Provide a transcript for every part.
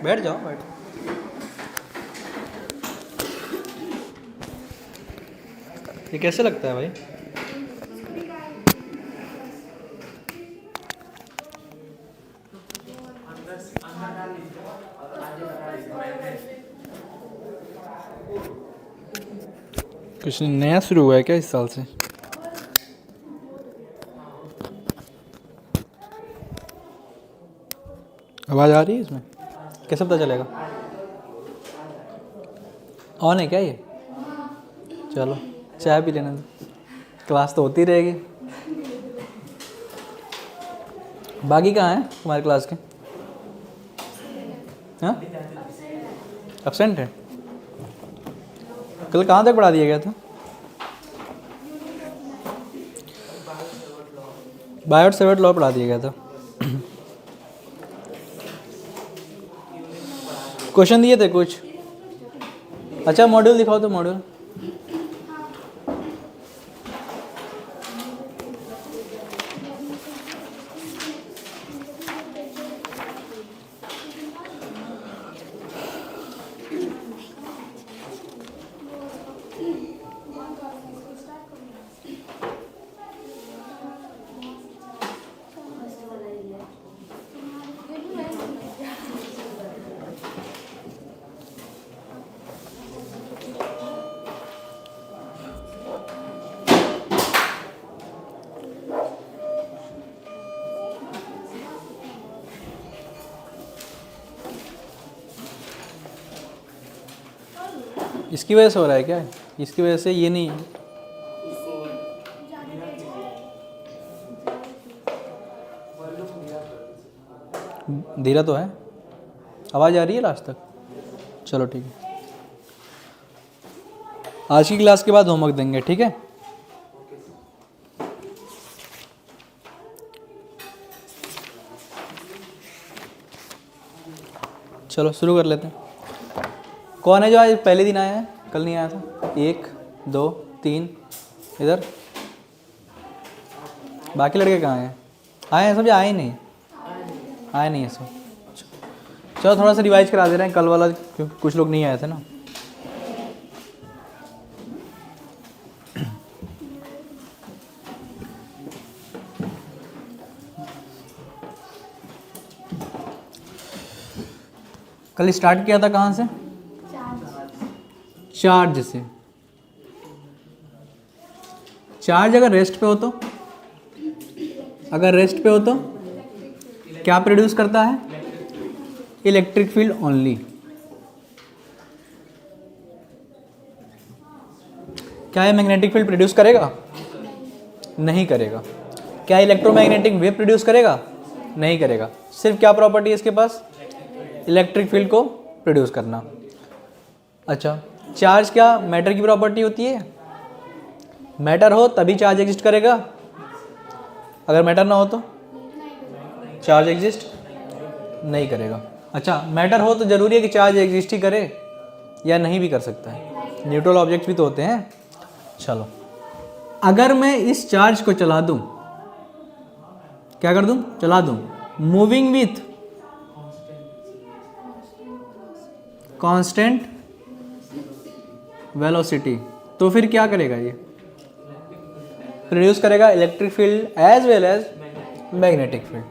बैठ जाओ बैठ। ये कैसे लगता है भाई? कुछ नया शुरू हुआ है क्या इस साल से? आवाज़ आ रही है इसमें? कैसे पता चलेगा? ऑन है क्या ये? चलो चाय पी लेना, क्लास तो होती रहेगी। बाकी कहाँ हैं तुम्हारे क्लास के? हाँ एब्सेंट है। कल कहाँ तक पढ़ा दिया गया था? बायोट सेवर्ट लॉ पढ़ा दिया गया था। क्वेश्चन दिए थे कुछ? अच्छा मॉड्यूल दिखाओ तो मॉड्यूल। इसकी वजह से हो रहा है क्या? इसकी वजह से ये नहीं है। धीरा तो है। आवाज़ आ रही है लास्ट तक? चलो ठीक है। आज की क्लास के बाद होमवर्क देंगे, ठीक है? चलो शुरू कर लेते हैं। कौन है जो आज पहले दिन आया है, कल नहीं आया था? 1 2 3 इधर। बाकी लड़के कहाँ हैं? आए हैं सब या आए नहीं? आए नहीं है सब। चलो थोड़ा सा रिवाइज करा दे रहे हैं कल वाला, क्योंकि कुछ लोग नहीं आए थे ना। कल स्टार्ट किया था कहाँ से? चार्ज से। चार्ज अगर रेस्ट पे हो तो, अगर रेस्ट पे हो तो क्या प्रोड्यूस करता है? Electric field only. क्या ये मैग्नेटिक फील्ड प्रोड्यूस करेगा? नहीं करेगा। क्या इलेक्ट्रोमैग्नेटिक वेव प्रोड्यूस करेगा? नहीं करेगा। सिर्फ क्या प्रॉपर्टी है इसके पास? इलेक्ट्रिक फील्ड को प्रोड्यूस करना। अच्छा, चार्ज क्या मैटर की प्रॉपर्टी होती है? मैटर हो तभी चार्ज एग्जिस्ट करेगा, अगर मैटर ना हो तो चार्ज एग्जिस्ट नहीं करेगा। अच्छा, मैटर हो तो ज़रूरी है कि चार्ज एग्जिस्ट ही करे या नहीं भी कर सकता है? न्यूट्रल ऑब्जेक्ट्स भी तो होते हैं। चलो, अगर मैं इस चार्ज को चला दूं, क्या कर दूं? चला दूं, मूविंग विथ कांस्टेंट वेलोसिटी, तो फिर क्या करेगा? ये प्रोड्यूस करेगा electric field as well as magnetic field.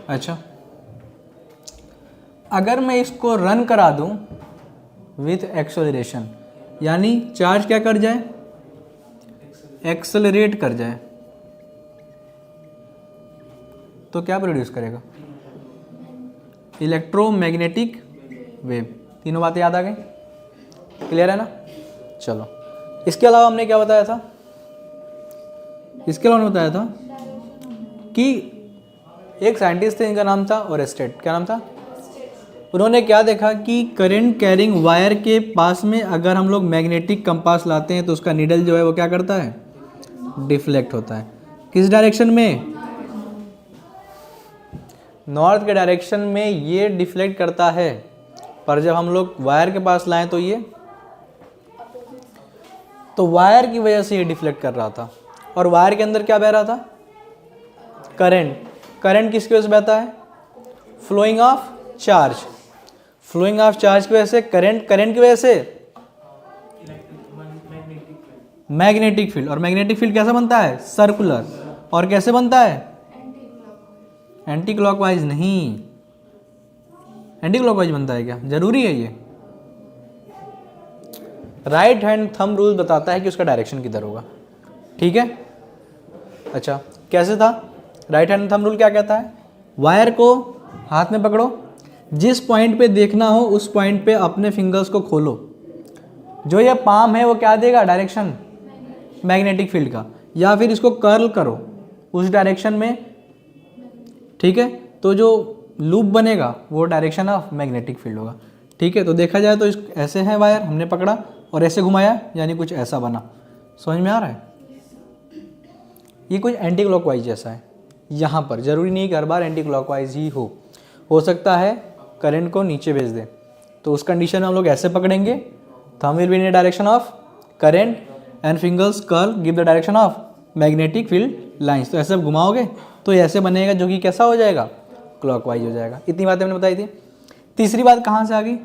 अच्छा, अगर मैं इसको रन करा दूं विथ एक्सेलरेशन, यानी चार्ज क्या कर जाए? एक्सेलरेट कर जाए, तो क्या प्रोड्यूस करेगा? Electromagnetic wave. तीनों बातें याद आ गई? क्लियर है ना? चलो, इसके अलावा हमने क्या बताया था? इसके अलावा हमने बताया था कि एक साइंटिस्ट थे, इनका नाम था ओरेस्टेड। क्या नाम था? उन्होंने क्या देखा कि करंट कैरिंग वायर के पास में अगर हम लोग मैग्नेटिक कंपास लाते हैं तो उसका नीडल जो है वो क्या करता है? डिफ्लेक्ट होता है। किस डायरेक्शन में? नॉर्थ के डायरेक्शन में ये डिफ्लेक्ट करता है, पर जब हम लोग वायर के पास लाएं तो ये, तो वायर की वजह से ये डिफ्लेक्ट कर रहा था। और वायर के अंदर क्या बह रहा था? करंट, करंट किसकी वजह से बहता है? Flowing of charge, flowing of charge की वजह से करंट, करंट की वजह से मैग्नेटिक फील्ड, और मैग्नेटिक फील्ड कैसा बनता है? सर्कुलर। और कैसे बनता है? एंटी क्लॉकवाइज नहीं, एंटी क्लॉकवाइज बनता है क्या? जरूरी है ये? राइट हैंड थंब रूल बताता है कि उसका डायरेक्शन किधर होगा, ठीक है। अच्छा कैसे था? राइट हैंड थंब रूल क्या कहता है? वायर को हाथ में पकड़ो, जिस पॉइंट पे देखना हो उस पॉइंट पे अपने फिंगर्स को खोलो, जो ये पाम है वो क्या देगा? डायरेक्शन मैग्नेटिक फील्ड का। या फिर इसको कर्ल करो उस डायरेक्शन में, ठीक है, तो जो लूप बनेगा वो डायरेक्शन ऑफ मैग्नेटिक फील्ड होगा, ठीक है। तो देखा जाए तो इस ऐसे है वायर, हमने पकड़ा और ऐसे घुमाया, यानी कुछ ऐसा बना। समझ में आ रहा है? ये कुछ एंटी क्लॉकवाइज जैसा है। यहाँ पर जरूरी नहीं कि हर बार एंटी क्लॉकवाइज ही हो सकता है करंट को नीचे भेज दे। तो उस कंडीशन में हम लोग ऐसे पकड़ेंगे, thumb will be in direction of current and fingers curl give the direction of magnetic field lines. तो ऐसे आप घुमाओगे तो ऐसे बनेगा, जो कि कैसा हो जाएगा? क्लॉकवाइज हो जाएगा। इतनी बातें मैंने बताई थी। तीसरी बात कहाँ से आ गई?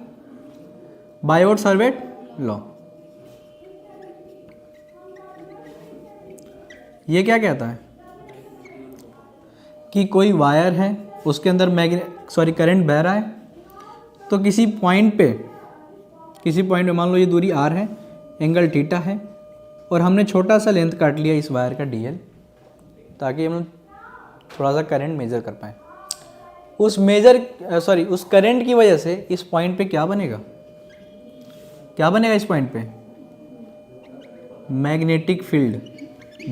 Biot सर्वेट law. ये क्या कहता है कि कोई वायर है, उसके अंदर करंट बह रहा है, तो किसी पॉइंट पे मान लो ये दूरी r है, एंगल थीटा है, और हमने छोटा सा लेंथ काट लिया इस वायर का dl, ताकि हम थोड़ा सा करंट मेजर कर पाएँ। उस करंट की वजह से इस पॉइंट पे क्या बनेगा? क्या बनेगा इस पॉइंट पे? Magnetic field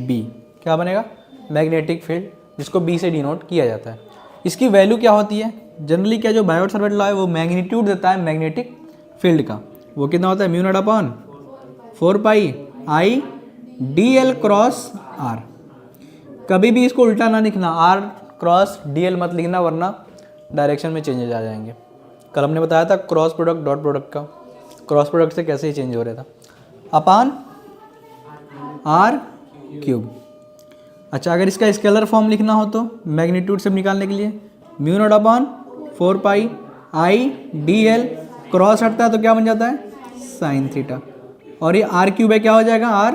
B। क्या बनेगा? मैग्नेटिक फील्ड, जिसको B से डिनोट किया जाता है। इसकी वैल्यू क्या होती है? जनरली क्या जो बायोट सर्वेट लॉ है वो मैग्नीट्यूड देता है मैग्नेटिक फील्ड का। वो कितना होता है? म्यू नॉट अपॉन 4 पाई आई dl क्रॉस r। कभी भी इसको उल्टा ना लिखना, r क्रॉस dl मत लिखना, वरना डायरेक्शन में चेंजेज आ जाएंगे। कल हमने बताया था क्रॉस प्रोडक्ट डॉट प्रोडक्ट का, क्रॉस प्रोडक्ट से कैसे ही चेंज हो रहा था, अपान r क्यूब। अच्छा अगर इसका स्केलर फॉर्म लिखना हो तो मैग्नीट्यूड से निकालने के लिए म्यू नॉट अपॉन 4 पाई आई dl, क्रॉस हटता है तो क्या बन जाता है? Sine theta. और ये r क्यूब है, क्या हो जाएगा? r,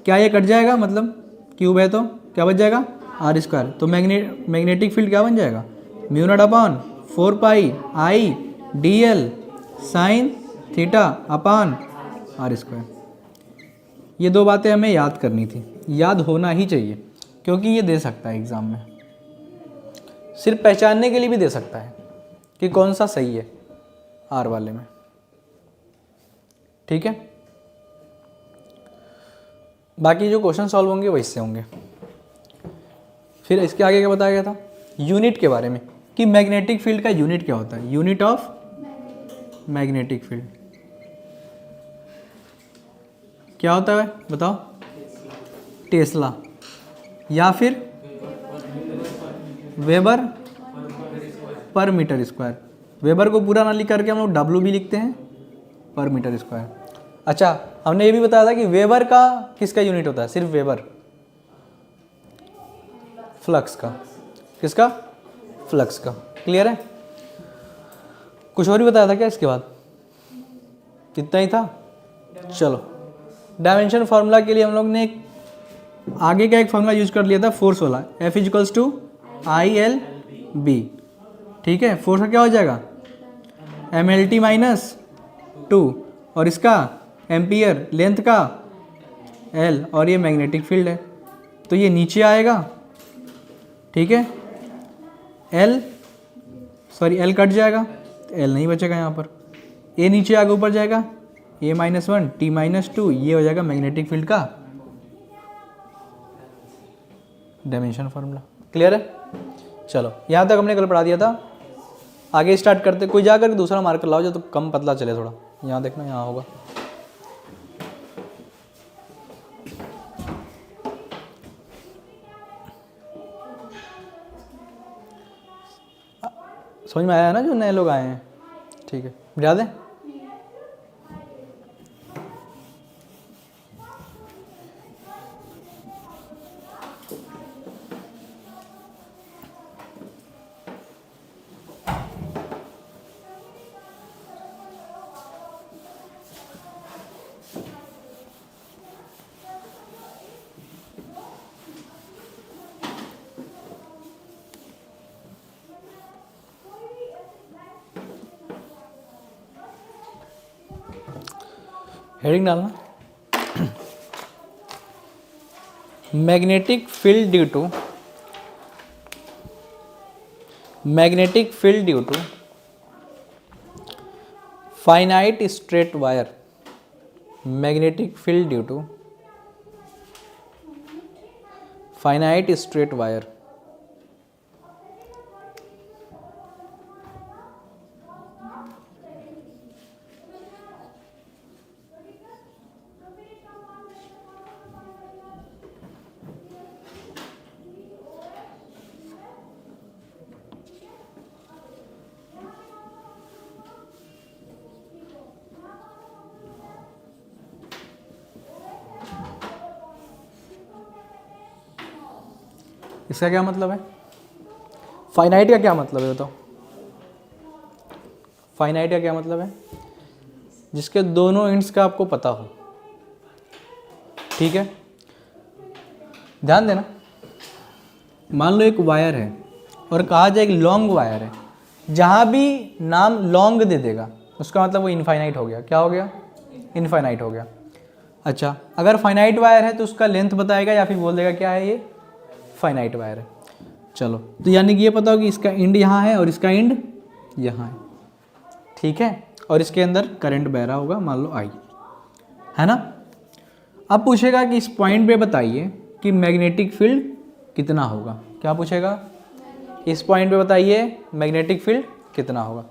क्या ये कट जाएगा? मतलब क्यूब है तो क्या बच जाएगा? r square. तो मैग्नेटिक फील्ड क्या बन जाएगा? Mu not upon 4 pi I dl sine theta upon r square. ये दो बातें हमें याद करनी थी, याद होना ही चाहिए, क्योंकि ये दे सकता है एग्ज़ाम में, सिर्फ पहचानने के लिए भी दे सकता है कि कौन सा सही है आर वाले में, ठीक है। बाकी जो क्वेश्चन सॉल्व होंगे वो इससे होंगे। फिर इसके आगे क्या बताया गया था? यूनिट के बारे में, कि मैग्नेटिक फील्ड का यूनिट क्या होता है? यूनिट ऑफ मैग्नेटिक फील्ड क्या होता है बताओ? टेस्ला, या फिर weber per metre square. Weber को पूरा ना लिख करके हम लोग डब्ल्यू भी लिखते हैं, पर मीटर स्क्वायर। अच्छा हमने ये भी बताया था कि वेबर का किसका यूनिट होता है? सिर्फ वेबर, फ्लक्स का। किसका? फ्लक्स का। क्लियर है? कुछ और भी बताया था क्या इसके बाद? कितना ही था? चलो डायमेंशन फार्मूला के लिए हम लोग ने आगे का एक फार्मूला यूज कर लिया था, फोर्स वाला, F equals to I L B. ठीक है, फोर्स का क्या हो जाएगा? MLT माइनस 2, और इसका एम्पियर, लेंथ का L, और ये मैग्नेटिक फील्ड है तो ये नीचे आएगा, ठीक है। L कट जाएगा तो L नहीं बचेगा यहाँ पर, A नीचे आगे ऊपर जाएगा, A-1 T-2, ये हो जाएगा मैग्नेटिक फील्ड का डायमेंशन फार्मूला। क्लियर है? चलो यहाँ तक हमने कल पढ़ा दिया था, आगे स्टार्ट करते। कोई जाकर दूसरा मार्कर लाओ जो तो कम पतला चले थोड़ा। यहाँ देखना, यहाँ होगा। समझ में आया है ना जो नए लोग आए हैं? ठीक है, याद है? हेडिंग डालना, magnetic field due to finite straight wire, magnetic field due to finite straight wire. इसका क्या मतलब है? फाइनाइट का क्या मतलब है बताओ? फाइनाइट का क्या मतलब है? जिसके दोनों एंड्स का आपको पता हो, ठीक है। ध्यान देना, मान लो एक वायर है और कहा जाए एक लॉन्ग वायर है, जहाँ भी नाम लॉन्ग दे देगा उसका मतलब वो इनफाइनाइट हो गया। क्या हो गया? इनफाइनाइट हो गया। अच्छा, अगर फाइनाइट वायर है तो उसका लेंथ बताएगा या फिर बोल देगा क्या है ये फाइनाइट वायर है। चलो, तो यानी कि ये पता हो कि इसका एंड यहाँ है और इसका एंड यहाँ है, ठीक है, और इसके अंदर करंट बह रहा होगा, मान लो आई, है ना। अब पूछेगा कि इस पॉइंट पे बताइए कि मैग्नेटिक फील्ड कितना होगा। क्या पूछेगा? इस पॉइंट पे बताइए मैग्नेटिक फील्ड कितना होगा।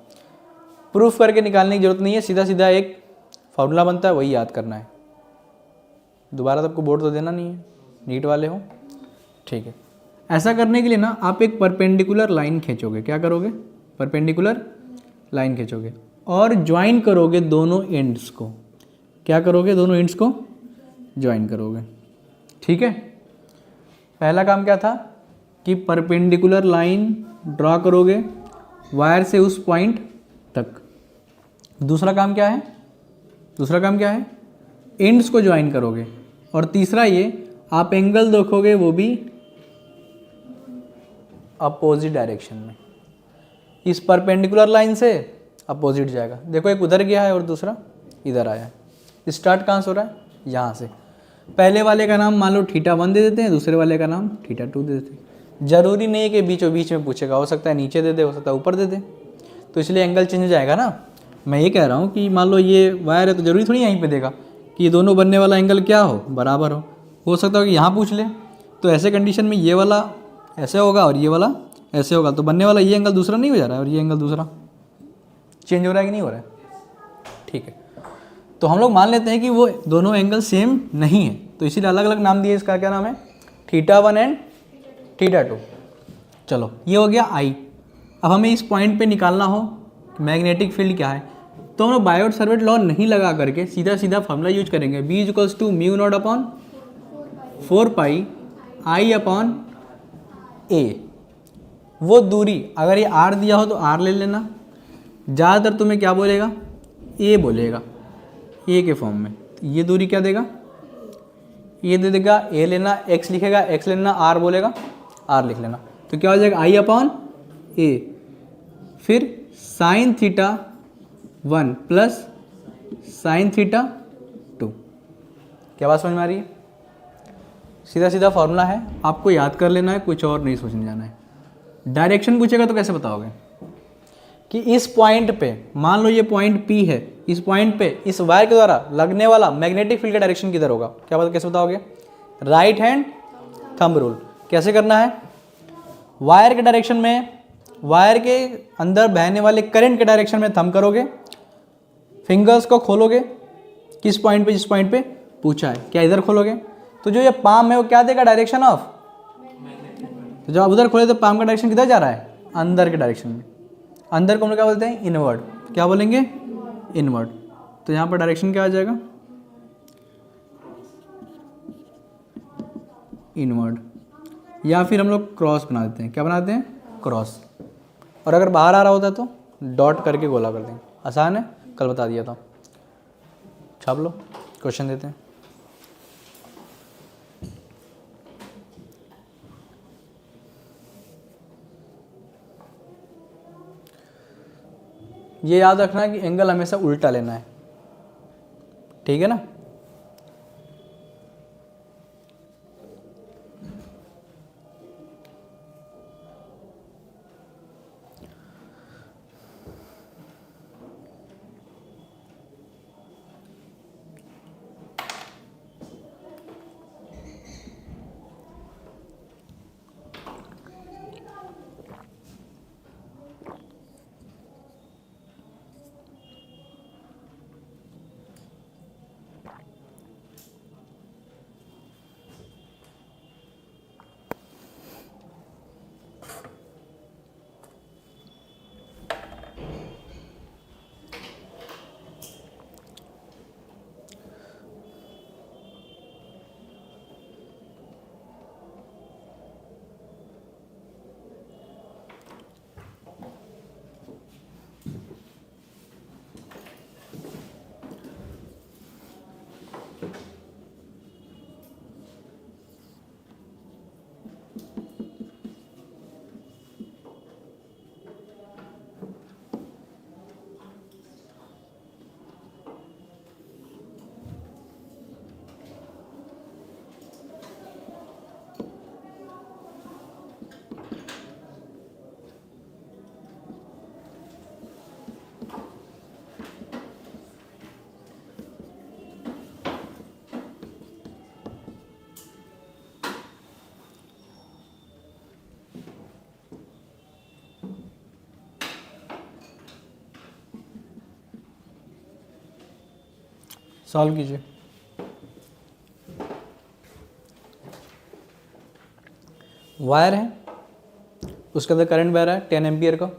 प्रूफ करके निकालने की जरूरत नहीं है, सीधा सीधा एक फॉर्मूला बनता है, वही याद करना है। दोबारा सबको बोर्ड तो देना नहीं है, नीट वाले हो, ठीक है। ऐसा करने के लिए ना आप एक परपेंडिकुलर लाइन खींचोगे। क्या करोगे? परपेंडिकुलर लाइन खींचोगे और ज्वाइन करोगे दोनों एंड्स को। क्या करोगे? दोनों एंड्स को ज्वाइन करोगे, ठीक है। पहला काम क्या था कि परपेंडिकुलर लाइन ड्रॉ करोगे वायर से उस पॉइंट तक। दूसरा काम क्या है? दूसरा काम क्या है? एंड्स को ज्वाइन करोगे। और तीसरा ये आप एंगल देखोगे वो भी अपोजिट डायरेक्शन में, इस परपेंडिकुलर लाइन से अपोजिट जाएगा। देखो एक उधर गया है और दूसरा इधर आया है। स्टार्ट कहाँ से हो रहा है? यहाँ से। पहले वाले का नाम मान लो θ1 दे देते हैं, दूसरे वाले का नाम θ2 दे देते हैं। जरूरी नहीं है कि बीचों बीच में पूछेगा, हो सकता है नीचे दे दे, हो सकता है ऊपर दे दे, तो इसलिए एंगल चेंज हो जाएगा ना। मैं ये कह रहा हूँ कि मान लो ये वायर है तो जरूरी थोड़ी यहीं पे देगा कि ये दोनों बनने वाला एंगल क्या हो, बराबर हो सकता है कि यहाँ पूछ ले। तो ऐसे कंडीशन में ये वाला ऐसे होगा और ये वाला ऐसे होगा, तो बनने वाला ये एंगल दूसरा नहीं हो जा रहा है और ये एंगल दूसरा चेंज हो रहा है कि नहीं हो रहा है? ठीक है, तो हम लोग मान लेते हैं कि वो दोनों एंगल सेम नहीं है, तो इसीलिए अलग अलग नाम दिए। इसका क्या नाम है? θ1 एंड θ2। चलो, ये हो गया आई। अब हमें इस पॉइंट पे निकालना हो मैग्नेटिक फील्ड क्या है, तो हम लोग बायोट सर्वेट लॉ नहीं लगा करके सीधा सीधा फॉर्मूला यूज करेंगे। B equals to mu not upon 4 pi I upon A। वो दूरी अगर ये R दिया हो तो R ले लेना, ज़्यादातर तुम्हें क्या बोलेगा? A बोलेगा, A के फॉर्म में। ये दूरी क्या देगा? ये दे देगा A लेना, X लिखेगा, X लेना, R बोलेगा, R लिख लेना। तो क्या हो जाएगा? I अपॉन A, फिर साइन θ1 प्लस साइन θ2। क्या बात समझ में आ रही है? सीधा सीधा फॉर्मूला है, आपको याद कर लेना है, कुछ और नहीं सोचने जाना है। डायरेक्शन पूछेगा तो कैसे बताओगे कि इस पॉइंट पे, मान लो ये पॉइंट P है, इस पॉइंट पे इस वायर के द्वारा लगने वाला मैग्नेटिक फील्ड का डायरेक्शन किधर होगा? क्या बात, कैसे बताओगे? Right hand thumb rule. कैसे करना है? वायर के डायरेक्शन में, वायर के अंदर बहने वाले करंट के डायरेक्शन में थंब करोगे, फिंगर्स को खोलोगे किस पॉइंट पे? जिस पॉइंट पे पूछा है। क्या इधर खोलोगे? तो जो ये पाम है वो क्या देगा? Direction of. तो जब आप उधर खोले तो पाम का डायरेक्शन किधर जा रहा है? अंदर के डायरेक्शन में। अंदर को हम लोग क्या बोलते हैं? इनवर्ड। क्या बोलेंगे? इनवर्ड। तो यहाँ पर डायरेक्शन क्या आ जाएगा? इनवर्ड। या फिर हम लोग क्रॉस बना देते हैं। क्या बनाते हैं? क्रॉस। और अगर बाहर आ रहा होता है तो डॉट करके गोला कर देंगे। आसान है, कल बता दिया था। छाप लो, क्वेश्चन देते हैं। ये याद रखना है कि एंगल हमेशा उल्टा लेना है, ठीक है ना। सॉल्व कीजिए। वायर है, उसके अंदर करंट बह रहा है 10 एम्पियर का।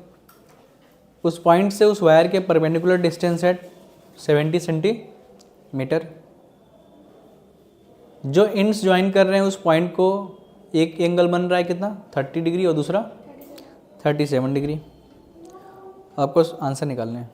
उस पॉइंट से उस वायर के परपेंडिकुलर डिस्टेंस है 70 सेंटीमीटर। जो इंड्स ज्वाइन कर रहे हैं उस पॉइंट को, एक एंगल बन रहा है कितना 30 डिग्री और दूसरा 37 डिग्री। आपको आंसर निकालने हैं।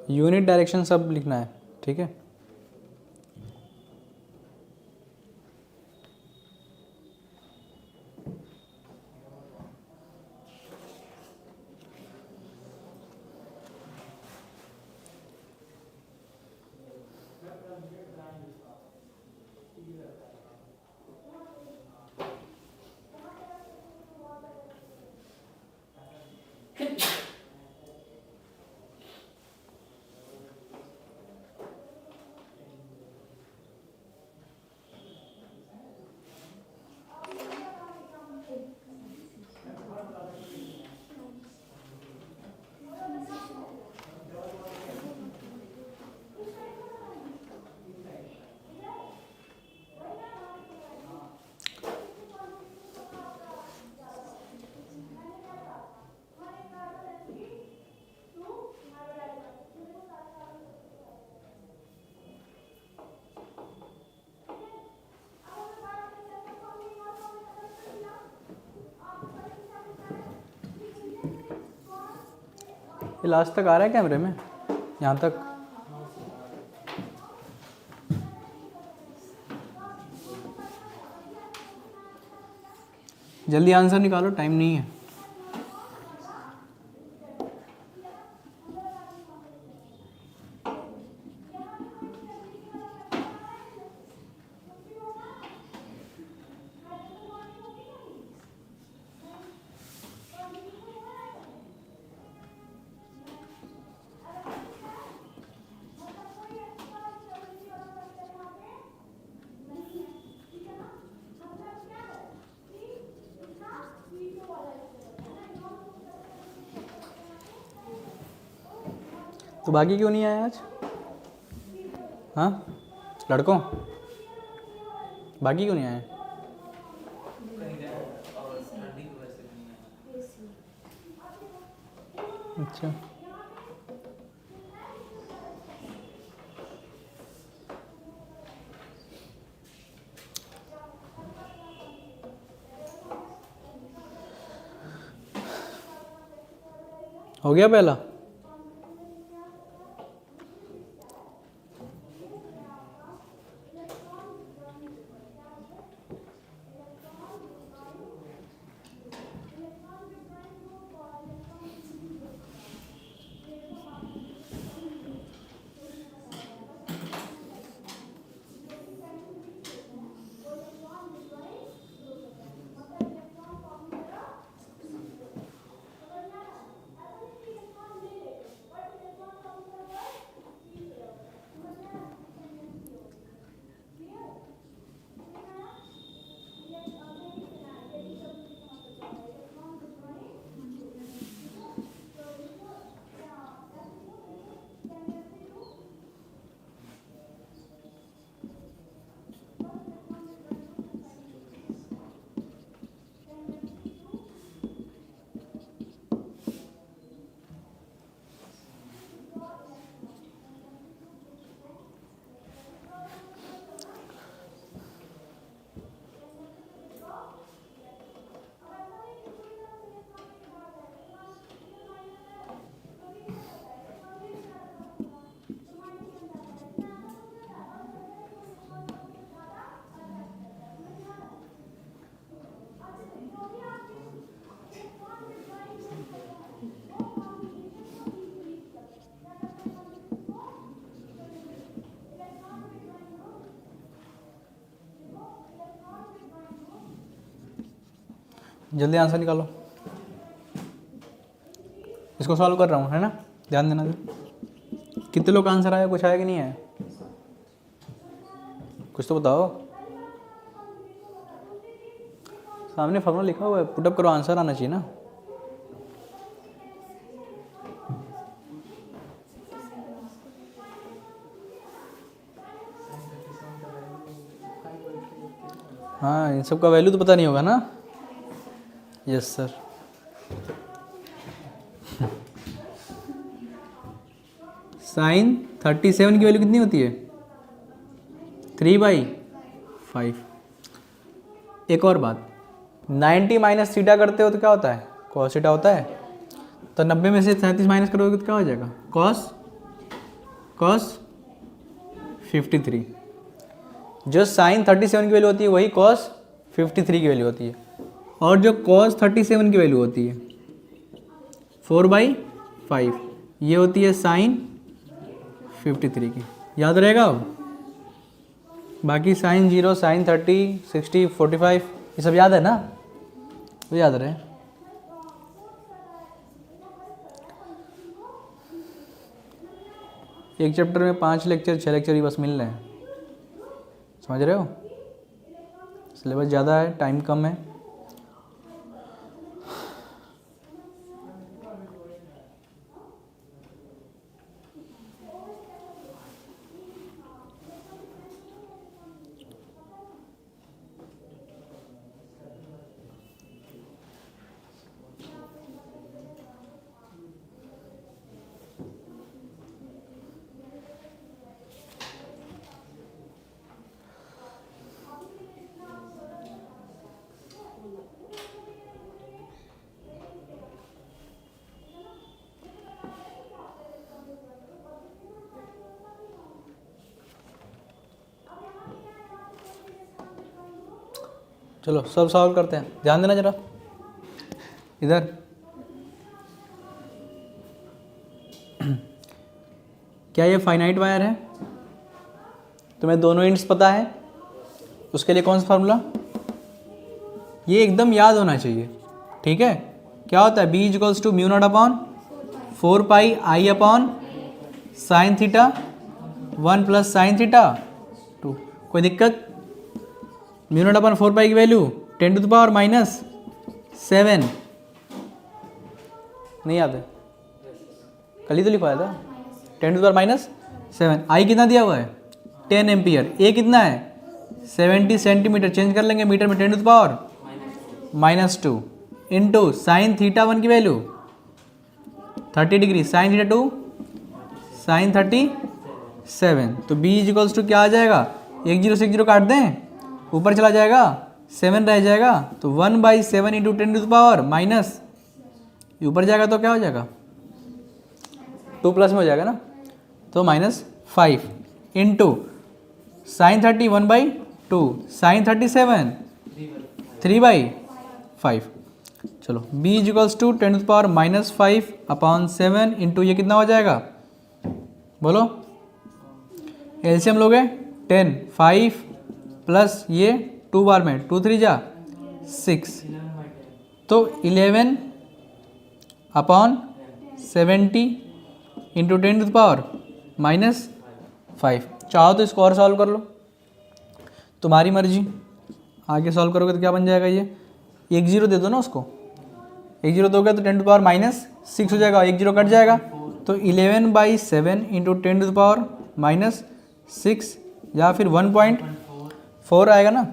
यूनिट डायरेक्शन सब लिखना है, ठीक है। ये लास्ट तक आ रहा है कैमरे में, यहाँ तक। जल्दी आंसर निकालो, टाइम नहीं है। तो बाकी क्यों नहीं आए आज? हाँ लड़कों, बाकी क्यों नहीं आए? अच्छा, हो गया पहला। जल्दी आंसर निकालो। इसको सॉल्व कर रहा हूँ, है ना, ध्यान देना। कितने लोग का आंसर आया, कुछ आया कि नहीं आया, कुछ तो बताओ। सामने फॉर्मूला लिखा हुआ है, पुटअप करो, आंसर आना चाहिए ना। हाँ, इन सब का वैल्यू तो पता नहीं होगा ना। Yes sir. साइन 37 की वैल्यू कितनी होती है, 3/5। एक और बात, 90 माइनस थीटा करते हो तो क्या होता है, कॉस थीटा होता है। तो 90 में से 37 माइनस करोगे तो क्या हो जाएगा, कॉस 53। जो साइन 37 की वैल्यू होती है वही कॉस 53 की वैल्यू होती है। और जो कॉस 37 की वैल्यू होती है 4/5, ये होती है साइन 53 की। याद रहेगा अब। बाकी साइन 0, साइन 30, 60, 45 ये सब याद है ना, वो याद रहे। एक चैप्टर में 5 लेक्चर 6 लेक्चर ही बस मिल रहे हैं, समझ रहे हो। सिलेबस ज़्यादा है, टाइम कम है। चलो सब सॉल्व करते हैं, ध्यान देना जरा इधर। क्या ये फाइनाइट वायर है, तुम्हें दोनों एंड्स पता है, उसके लिए कौन सा फार्मूला, ये एकदम याद होना चाहिए, ठीक है। क्या होता है, b equals to mu not upon 4πi upon sine theta 1 plus sine theta 2। कोई दिक्कत, म्यू नॉट अपॉन 4π की वैल्यू 10 टू द पावर -7 नहीं याद है, कल ही तो लिखवाया था। 10 टू द पावर -7, आई कितना दिया हुआ है 10 एम्पियर, ए कितना है 70 सेंटीमीटर, चेंज कर लेंगे मीटर में, 10 to the power -2 into sine theta 1 की value 30 degree, sine theta 2 sine 37। तो b इक्वल्स टू क्या आ जाएगा, 1 0 से 1 0 काट दें, ऊपर चला जाएगा 7 रह जाएगा, तो 1/7 into 10 to the power minus, ऊपर जाएगा तो क्या हो जाएगा 2 प्लस में हो जाएगा ना, तो -5 इंटू साइन 30 1/2 साइन 37 3/5। चलो b equals to 10 to the power -5 upon 7 into ये कितना हो जाएगा, बोलो एलसीएम लोगे 10, 5 प्लस ये 2 बार में 2 3 जा 6, तो 11 upon 70 into 10 to the power -5। चाहो तो इसको और सॉल्व कर लो, तुम्हारी मर्जी। आगे सॉल्व करोगे तो क्या बन जाएगा, ये 1 0 दे दो ना उसको, 1 0 दोगे तो 10 टू द पावर -6 हो जाएगा, 1 0 कट जाएगा, तो 11/7 इंटू 10 टू द पावर -6 या फिर 1.4 आएगा ना,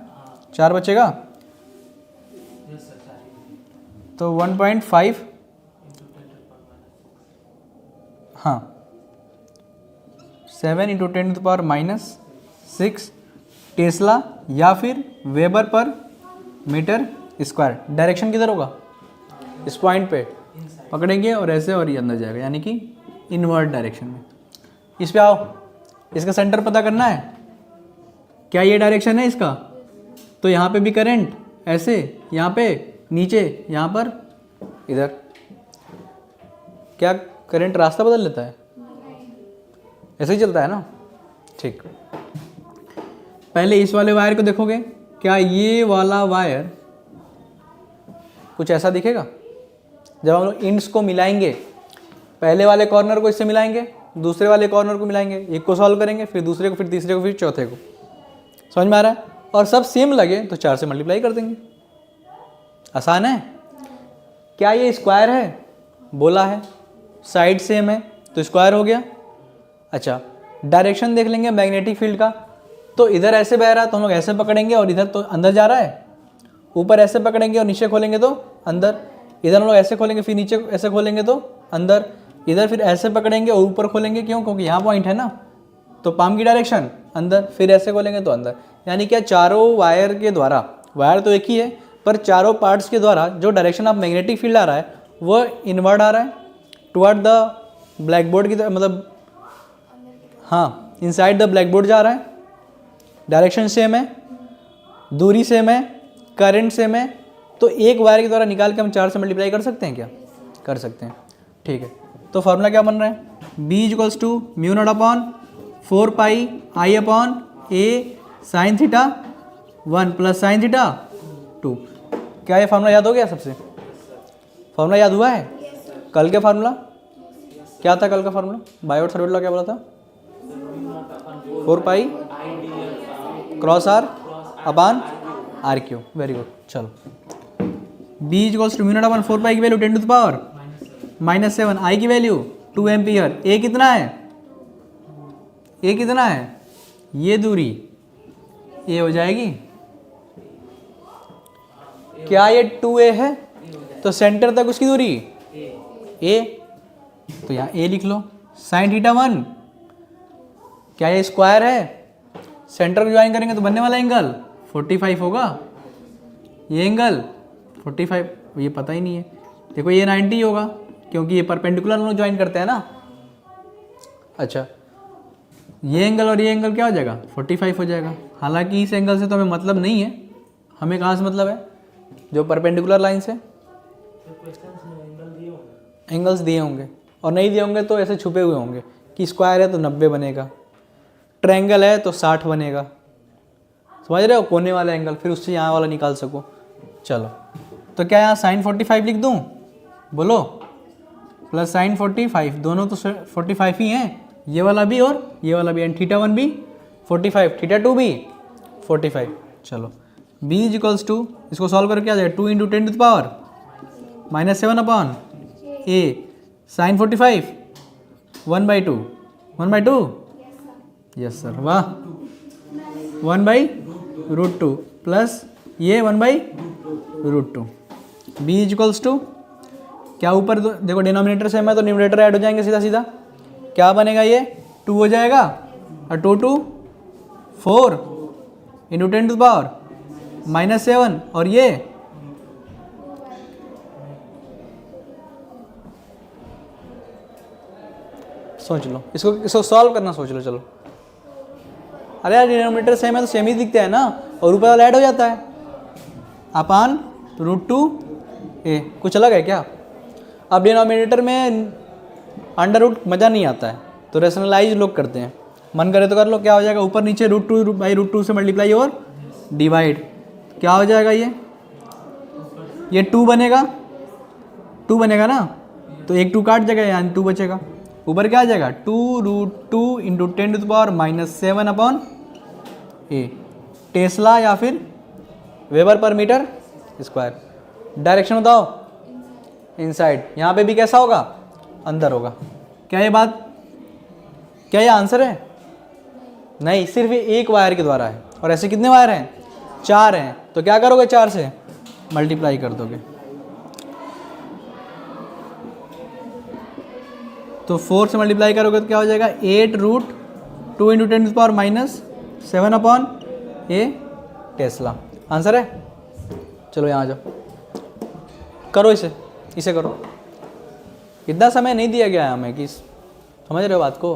4 बचेगा, तो 1.5, हाँ 7 into 10 to the power -6 tesla या फिर weber per metre square. Direction किधर होगा, इस पॉइंट पे पकड़ेंगे और ऐसे और ये अंदर जाएगा, यानी कि इनवर्ट डायरेक्शन में। इस पे आओ, इसका सेंटर पता करना है, क्या ये डायरेक्शन है इसका, तो यहाँ पे भी करंट ऐसे, यहाँ पे नीचे, यहाँ पर इधर, क्या करंट रास्ता बदल लेता है, ऐसे ही चलता है ना, ठीक। पहले इस वाले वायर को देखोगे, क्या ये वाला वायर कुछ ऐसा दिखेगा। जब हम लोग इंड्स को मिलाएंगे, पहले वाले कॉर्नर को इससे मिलाएंगे, दूसरे वाले कॉर्नर को मिलाएंगे, एक को सॉल्व करेंगे, फिर दूसरे को, फिर तीसरे को, फिर चौथे को। समझ में आ रहा है? और सब सेम लगे तो 4 से मल्टीप्लाई कर देंगे। आसान है। क्या ये स्क्वायर है? बोला है। साइड सेम है तो स्क्वायर हो गया। अच्छा, डायरेक्शन देख लेंगे मैग्नेटिक फील्ड का। तो इधर ऐसे बह रहा है तो हम लोग ऐसे पकड़ेंगे और इधर तो अंदर जा रहा है। ऊपर ऐसे पकड़ेंगे और नीचे खोलेंगे तो अंदर। इधर हम लोग ऐसे खोलेंगे, फिर नीचे ऐसे खोलेंगे तो अंदर। इधर फिर ऐसे पकड़ेंगे और ऊपर खोलेंगे, क्यों? क्योंकि यहाँ पॉइंट है ना, तो पाम की डायरेक्शन अंदर। फिर ऐसे खोलेंगे तो अंदर। यानी क्या, चारों वायर के द्वारा, वायर तो एक ही है पर चारों पार्ट्स के द्वारा जो डायरेक्शन ऑफ मैग्नेटिक फील्ड आ रहा है वो इनवर्ड आ रहा है टुवर्ड द ब्लैक बोर्ड की तरफ, मतलब हाँ, इनसाइड द ब्लैक बोर्ड जा रहा है। डायरेक्शन सेम है, दूरी सेम है, करंट सेम है। तो एक वायर के द्वारा निकाल के हम 4 से मल्टीप्लाई कर सकते हैं क्या? कर सकते हैं। ठीक है, तो फार्मूला क्या बन रहा है? B equals to mu not upon 4 pi I upon A sine theta 1 plus sine theta 2। क्या ये फार्मूला याद हो गया? सबसे फार्मूला याद हुआ है? कल के फार्मूला क्या था? कल का फार्मूला बायोट सर्वेट लॉ क्या बोला था? 4 pi cross R upon R Q. Very good. चलो, B equals to mu not upon 4 pi की value 10 to the power -7, I की वैल्यू 2 एम्पियर। ए कितना है? ए कितना है? ये दूरी ए हो जाएगी। क्या ये 2a है? तो सेंटर तक उसकी दूरी a, तो यहाँ a लिख लो। साइन थीटा 1, क्या ये स्क्वायर है? सेंटर को ज्वाइन करेंगे तो बनने वाला एंगल 45 होगा। ये एंगल 45, ये पता ही नहीं है। देखो ये 90 होगा क्योंकि ये परपेंडिकुलर हम लोग ज्वाइन करते हैं ना। अच्छा, ये एंगल और ये एंगल क्या हो जाएगा? 45 हो जाएगा। हालांकि इस एंगल से तो हमें मतलब नहीं है, हमें कहाँ से मतलब है? जो परपेंडिकुलर लाइन से एंगल्स दिए होंगे, और नहीं दिए होंगे तो ऐसे छुपे हुए होंगे कि स्क्वायर है तो 90 बनेगा, ट्रायंगल है तो 60 बनेगा। समझ रहे हो? कोने वाला एंगल, फिर उससे यहाँ वाला निकाल सको। चलो, तो क्या यहाँ साइन 45 लिख दूँ? बोलो। प्लस साइन 45, दोनों तो 45 ही हैं, ये वाला भी और ये वाला भी। एंड थीटा 1 भी 45, थीटा 2 भी 45। चलो, B इक्वल्स टू, इसको सॉल्व करके आ जाएगा 2 into 10 to the power -7 upon A sine 45 1/2 1/2। Yes sir, वाह। 1/√2 प्लस ये 1/√2। B इक्वल्स टू, क्या ऊपर देखो डिनोमिनेटर सेम है तो न्यूमरेटर ऐड हो जाएंगे सीधा सीधा। क्या बनेगा? ये 2 हो जाएगा और 2 2 4 इंटू 10 टू द पावर -7, और ये सोच लो, इसको सॉल्व करना सोच लो। चलो, अरे यार डिनोमिनेटर सेम है तो सेम ही दिखते हैं ना, और ऊपर वाला ऐड हो जाता है अपान √2a। कुछ अलग है क्या? अब डिनोमिनेटर में अंडर रूट मज़ा नहीं आता है तो रेशनलाइज लोग करते हैं। मन करे तो कर लो। क्या हो जाएगा? ऊपर नीचे √2/√2 से मल्टीप्लाई और डिवाइड। क्या हो जाएगा? ये 2 बनेगा, 2 बनेगा ना, तो एक 2 काट जाएगा, यानी 2 बचेगा। ऊपर क्या आ जाएगा? 2√2 into 10 to the power -7 upon A. Tesla या फिर weber per metre square. Direction बताओ? इनसाइड। यहाँ पे भी कैसा होगा? अंदर होगा। क्या ये आंसर है? नहीं, सिर्फ एक वायर के द्वारा है। और ऐसे कितने वायर हैं? 4 हैं। तो क्या करोगे? 4 से मल्टीप्लाई कर दोगे। तो 4 से मल्टीप्लाई करोगे तो क्या हो जाएगा? 8√2 into 10 to the power -7 upon A tesla. Answer है? चलो यहाँ आ जाओ, करो इसे करो। इतना समय नहीं दिया गया है हमें कि समझ रहे हो बात को?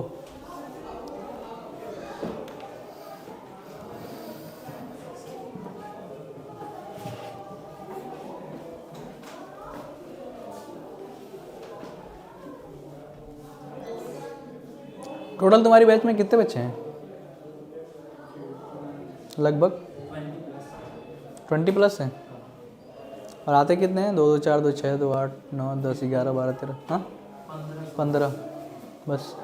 टोटल तुम्हारी बैच में कितने बच्चे हैं? लगभग 20 प्लस हैं। और आते कितने हैं? 2 2 4 2 6 2 8 9 10 11 12 13, हाँ 15 बस।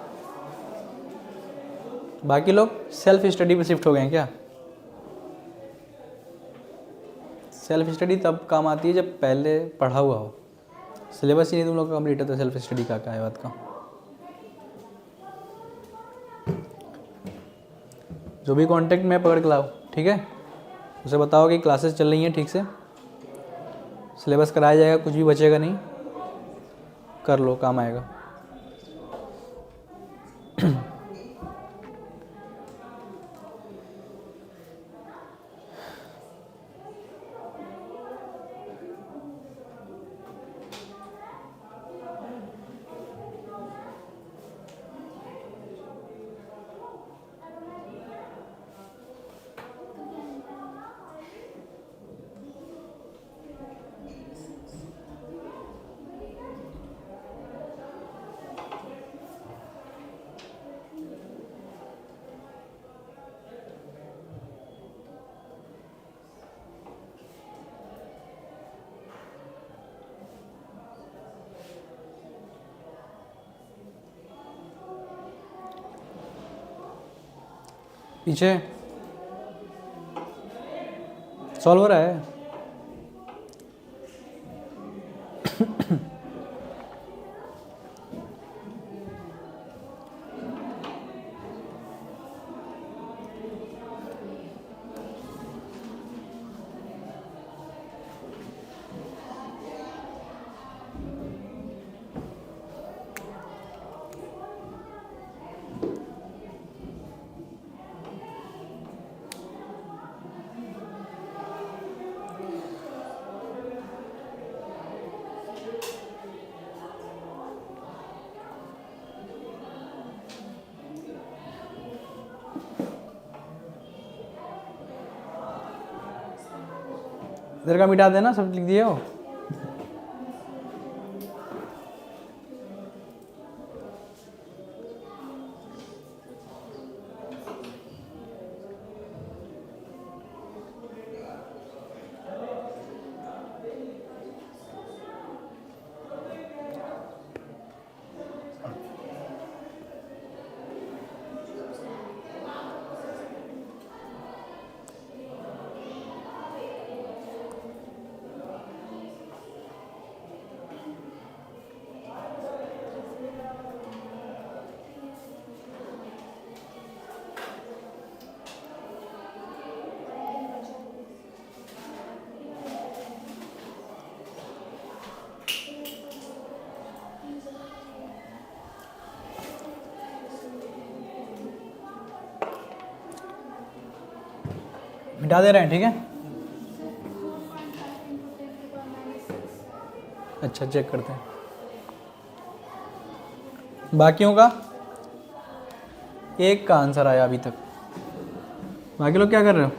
बाकी लोग सेल्फ स्टडी पे शिफ्ट हो गए हैं क्या? सेल्फ स्टडी तब काम आती है जब पहले पढ़ा हुआ हो, सिलेबस ही नहीं तुम लोग का कंप्लीट है तो सेल्फ स्टडी का क्या है बात का। जो भी कांटेक्ट में पकड़ के लाओ, ठीक है, उसे बताओ कि क्लासेस चल रही हैं ठीक से, सिलेबस कराया जाएगा, कुछ भी बचेगा नहीं, कर लो, काम आएगा। पीछे सॉल्व हो रहा है। इधर का मिटा देना, सब लिख दिए हो। मिटा दे रहे हैं, ठीक है। अच्छा, चेक करते हैं बाकियों का। एक का आंसर आया अभी तक, बाकी लोग क्या कर रहे हो?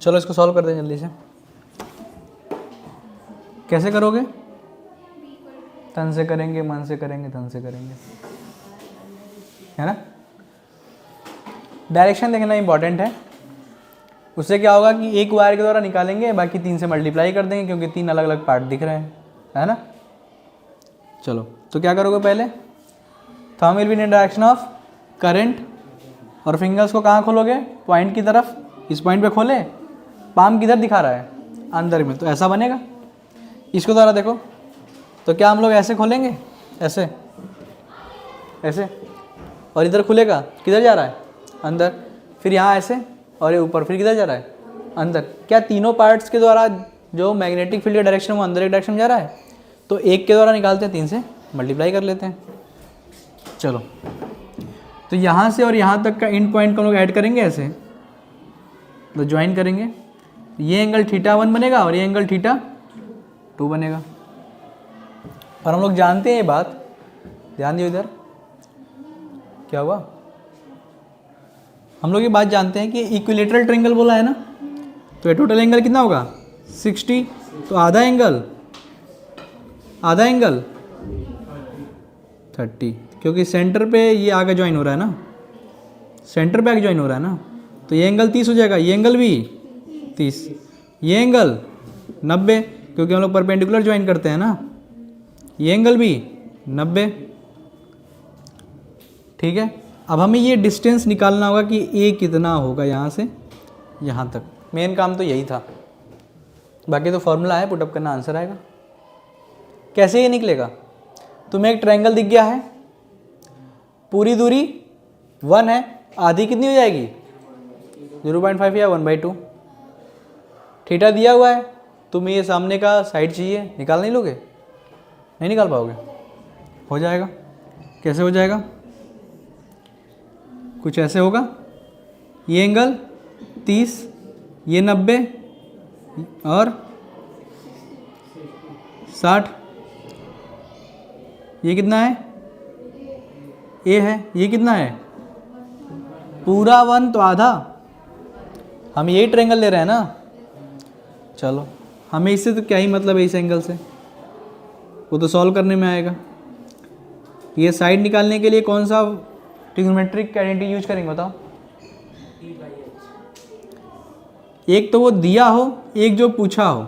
चलो इसको सॉल्व करते हैं जल्दी से। कैसे करोगे? तन से करेंगे, मन से करेंगे, धन से करेंगे, है ना। डायरेक्शन देखना इंपॉर्टेंट है। उससे क्या होगा कि एक वायर के द्वारा निकालेंगे, बाकी 3 से मल्टीप्लाई कर देंगे क्योंकि 3 अलग अलग पार्ट दिख रहे हैं, है ना। चलो तो क्या करोगे? पहले thumb will be in direction of current और फिंगर्स को कहाँ खोलोगे? पॉइंट की तरफ। इस पॉइंट पे खोले, पाम किधर दिखा रहा है? अंदर में, तो ऐसा बनेगा। इसको द्वारा देखो तो क्या हम लोग ऐसे खोलेंगे, ऐसे ऐसे, और इधर खुलेगा, किधर जा रहा है? अंदर। फिर यहाँ ऐसे और ये ऊपर, फिर किधर जा रहा है? अंदर। क्या तीनों पार्ट्स के द्वारा जो मैग्नेटिक फील्ड का डायरेक्शन वो अंदर एक डायरेक्शन में जा रहा है? तो एक के द्वारा निकालते हैं, 3 से मल्टीप्लाई कर लेते हैं। चलो तो यहाँ से और यहाँ तक का इन पॉइंट को हम लोग ऐड करेंगे ऐसे, तो ज्वाइन करेंगे। ये एंगल θ1 बनेगा और ये एंगल θ2 बनेगा। और हम लोग जानते हैं ये बात, ध्यान दियो इधर, क्या हुआ, हम लोग ये बात जानते हैं कि इक्विलेटरल ट्रायंगल बोला है ना, तो ये टोटल एंगल कितना होगा 60, तो आधा एंगल 30, क्योंकि सेंटर पे ये आगे ज्वाइन हो रहा है ना, सेंटर पे आगे ज्वाइन हो रहा है ना, तो ये एंगल 30 हो जाएगा, ये एंगल भी 30, ये एंगल 90, क्योंकि हम लोग परपेंडिकुलर ज्वाइन करते हैं ना, ये एंगल भी 90। ठीक है, अब हमें ये डिस्टेंस निकालना होगा कि ए कितना होगा यहाँ से यहाँ तक, मेन काम तो यही था, बाकी तो फॉर्मूला है, पुटअप करना आंसर आएगा। कैसे ये निकलेगा, तुम्हें एक ट्रायंगल दिख गया है, पूरी दूरी 1 है, आधी कितनी हो जाएगी 0.5 या 1/2, थीटा दिया हुआ है, तुम्हें ये सामने का साइड चाहिए, निकाल नहीं लोगे, नहीं निकाल पाओगे, हो जाएगा, कैसे हो जाएगा, कुछ ऐसे होगा, ये एंगल 30, ये 90 और 60, ये कितना है ए है, ये कितना है पूरा 1, तो आधा, हम यही ट्रायंगल ले रहे हैं ना, चलो हमें इससे तो क्या ही मतलब है इस एंगल से, वो तो सॉल्व करने में आएगा। ये साइड निकालने के लिए कौन सा ट्रिग्नोमेट्रिक आइडेंटिटी यूज करेंगे बताओ, एक तो वो दिया हो, एक जो पूछा हो,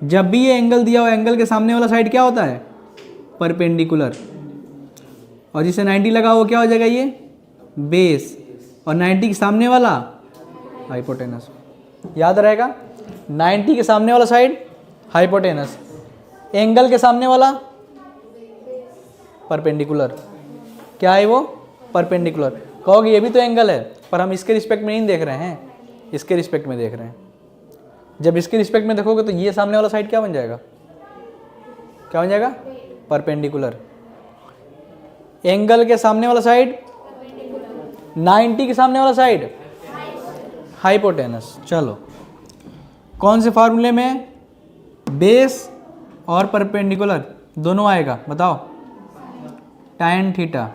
जब भी ये एंगल दिया हो, एंगल के सामने वाला साइड क्या होता है परपेंडिकुलर, और जिसे 90 लगा हो क्या हो जाएगा ये बेस, और 90 के सामने वाला हाइपोटेनस, याद रहेगा 90 के सामने वाला साइड हाइपोटेनस, एंगल के सामने वाला परपेंडिकुलर, क्या है वो परपेंडिकुलर। कहोगे ये भी तो एंगल है, पर हम इसके रिस्पेक्ट में नहीं देख रहे हैं, इसके रिस्पेक्ट में देख रहे हैं। जब इसके रिस्पेक्ट में देखोगे तो ये सामने वाला साइड क्या बन जाएगा, क्या बन जाएगा परपेंडिकुलर, एंगल के सामने वाला साइड 90 के सामने वाला साइड हाइपोटेनस। चलो कौन से फार्मूले में बेस और परपेंडिकुलर दोनों आएगा बताओ, tan theta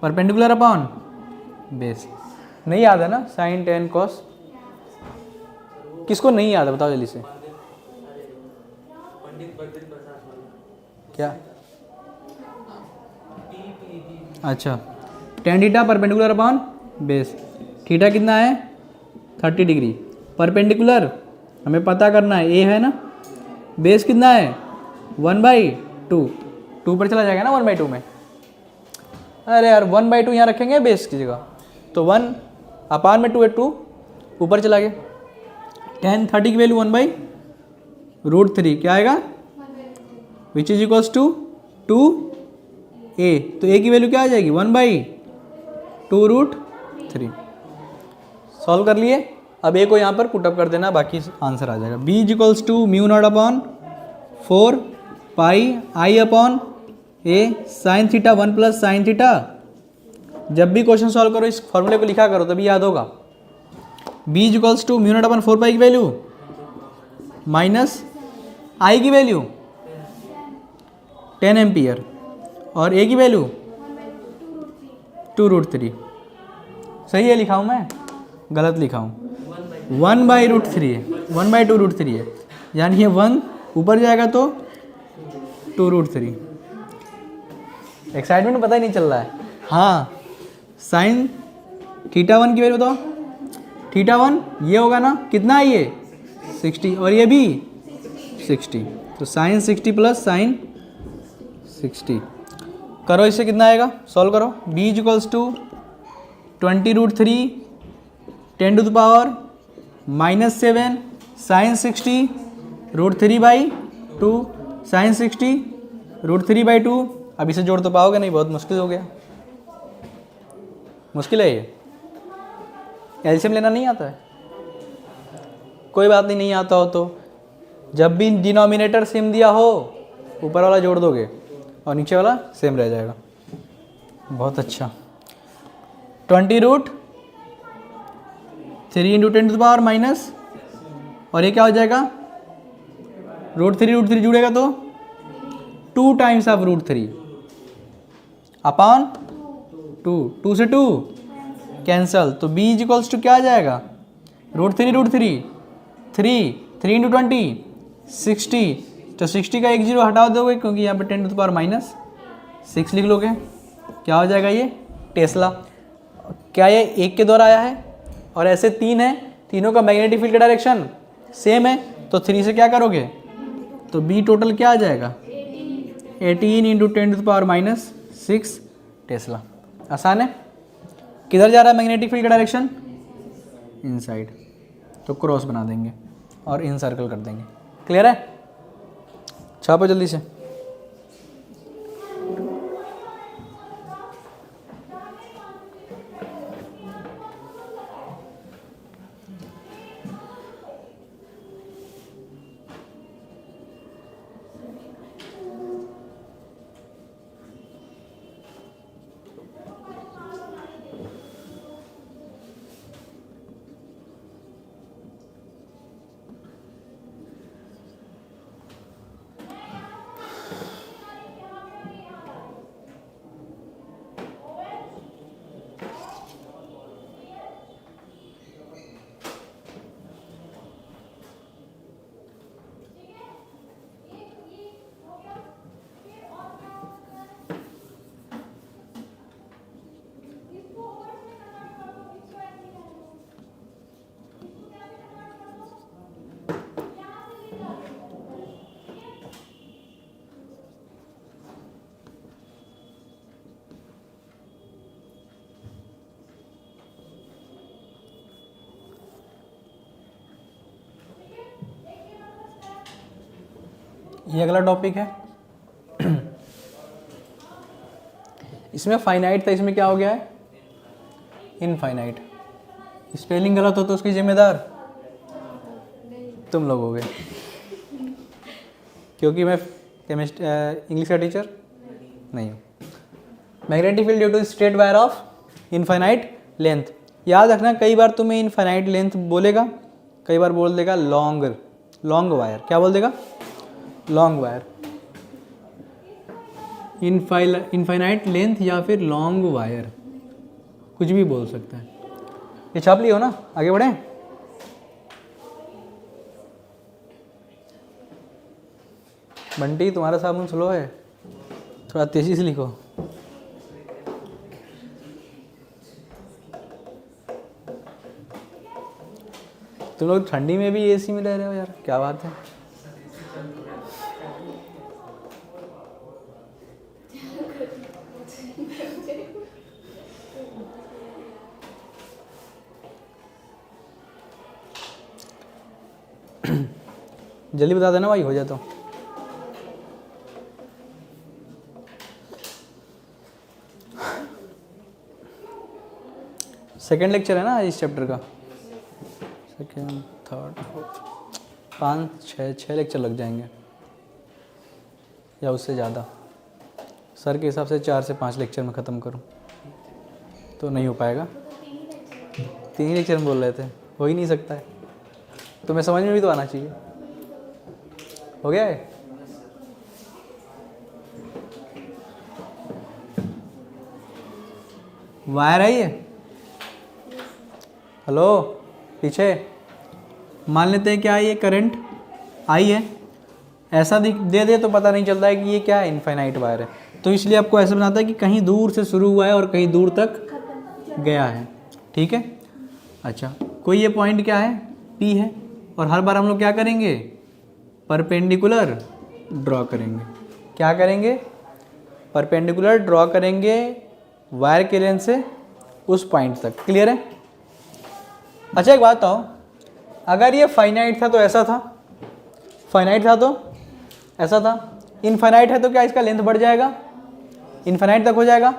perpendicular upon base, नहीं याद है ना sin tan cos, किसको नहीं याद है बताओ जल्दी से, क्या अच्छा tan theta perpendicular upon base, theta कितना है 30 डिग्री, परपेंडिकुलर हमें पता करना है ए है ना, बेस कितना है 1/2, 2 पर चला जाएगा ना 1/2 में, अरे यार 1/2 यहाँ रखेंगे बेस की जगह, तो 1 अपान में 2 है, 2 ऊपर चला गया, tan 30 की वैल्यू 1/√3 क्या आएगा, विच इज इक्वल्स टू 2a, तो a की वैल्यू क्या आ जाएगी 1/2√3। सॉल्व कर लिए, अब a को यहाँ पर पुटअप कर देना, बाकी आंसर आ जाएगा। b is equals to μ0/4 pi i upon a sine theta 1 plus sine theta, जब भी क्वेश्चन सॉल्व करो इस फॉर्मूले को लिखा करो तभी याद होगा। b इज इक्वल्स टू μ0/4 पाई की वैल्यू माइनस i की वैल्यू 10 एम्पियर और a की वैल्यू 2√3, सही है लिखा हूँ मैं, गलत लिखा हूँ 1/√3 है, 1/2√3 है, यानी ये 1 ऊपर जाएगा तो 2√3। एक्साइटमेंट पता ही नहीं चल रहा है। हाँ साइन थीटा 1 की वैल्यू बताओ, थीटा 1 ये होगा ना, कितना है ये 60 और ये भी 60, तो साइन 60 प्लस साइन 60, करो इससे कितना आएगा सॉल्व करो। b is equals to 20√3 10⁻⁻7 sine 60√3/2 sine 60√3/2। अब इसे जोड़ तो पाओगे नहीं, बहुत मुश्किल हो गया, मुश्किल है ये, एलसीएम लेना नहीं आता है, कोई बात नहीं, नहीं आता हो तो जब भी डिनोमिनेटर सेम दिया हो ऊपर वाला जोड़ दोगे और नीचे वाला सेम रह जाएगा। बहुत अच्छा, 20√3 × 10⁻⁻, और ये क्या हो जाएगा √3 जुड़ेगा तो 2 टाइम्स ऑफ √3 अपॉन 2 से 2 कैंसल, तो b इज इक्वल्स टू क्या आ जाएगा, √3 3 इंटू 20 60, तो 60 का 1 0 हटा दोगे क्योंकि यहाँ पे 10⁻6 लिख लोगे, क्या हो जाएगा ये टेस्ला। क्या ये 1 के द्वारा आया है और ऐसे 3 है, तीनों का मैग्नेटिक फील्ड का डायरेक्शन सेम है, तो 3 से क्या करोगे, तो बी टोटल क्या आ जाएगा 18 इंटू 10⁻6 टेस्ला। आसान है। किधर जा रहा है मैग्नेटिक फील्ड का डायरेक्शन, इनसाइड, तो क्रॉस बना देंगे और इन सर्कल कर देंगे। क्लियर है, छापो जल्दी से। ये अगला टॉपिक है। इसमें फाइनाइट था, इसमें क्या हो गया है इनफाइनाइट। स्पेलिंग गलत हो तो उसकी जिम्मेदार तुम लोग हो गए, क्योंकि मैं इंग्लिश का टीचर नहीं हूँ। Magnetic field due to straight wire of infinite length. याद रखना, कई बार तुम्हें इनफाइनाइट लेंथ बोलेगा, कई बार बोल देगा लॉन्ग वायर। क्या बोल देगा, लॉन्ग वायर, इनफाइनाइट लेंथ या फिर लॉन्ग वायर, कुछ भी बोल सकता है। ये छाप लियो ना, आगे बढ़े। बंटी तुम्हारा साबुन स्लो है, थोड़ा तेजी से लिखो। तुम लोग ठंडी में भी एसी में रह रहे हो यार, क्या बात है। जल्दी बता देना भाई, हो जाए तो। सेकेंड लेक्चर है ना इस चैप्टर का, सेकेंड थर्ड फोर्थ 5-6 लेक्चर लग जाएंगे या उससे ज़्यादा। सर के हिसाब से 4 से 5 लेक्चर में ख़त्म करूं तो नहीं हो पाएगा। 3 लेक्चर में बोल रहे थे, हो ही नहीं सकता है। तुम्हें समझ में भी तो आना चाहिए। हो गया है। वायर है ये, हेलो पीछे, मान लेते हैं क्या है ये करंट आई है, ऐसा दे दे तो पता नहीं चलता है कि ये क्या है, इनफाइनाइट वायर है। तो इसलिए आपको ऐसा बनाता है कि कहीं दूर से शुरू हुआ है और कहीं दूर तक गया है। ठीक है, अच्छा कोई ये पॉइंट क्या है P है, और हर बार हम लोग क्या करेंगे, परपेंडिकुलर ड्रॉ करेंगे। क्या करेंगे, परपेंडिकुलर ड्रॉ करेंगे वायर के लेंथ से उस पॉइंट तक। क्लियर है। अच्छा एक बात बताओ, अगर ये फाइनाइट था तो ऐसा था, फाइनाइट था तो ऐसा था, इनफाइनाइट है तो क्या इसका लेंथ बढ़ जाएगा, इनफाइनाइट तक हो जाएगा।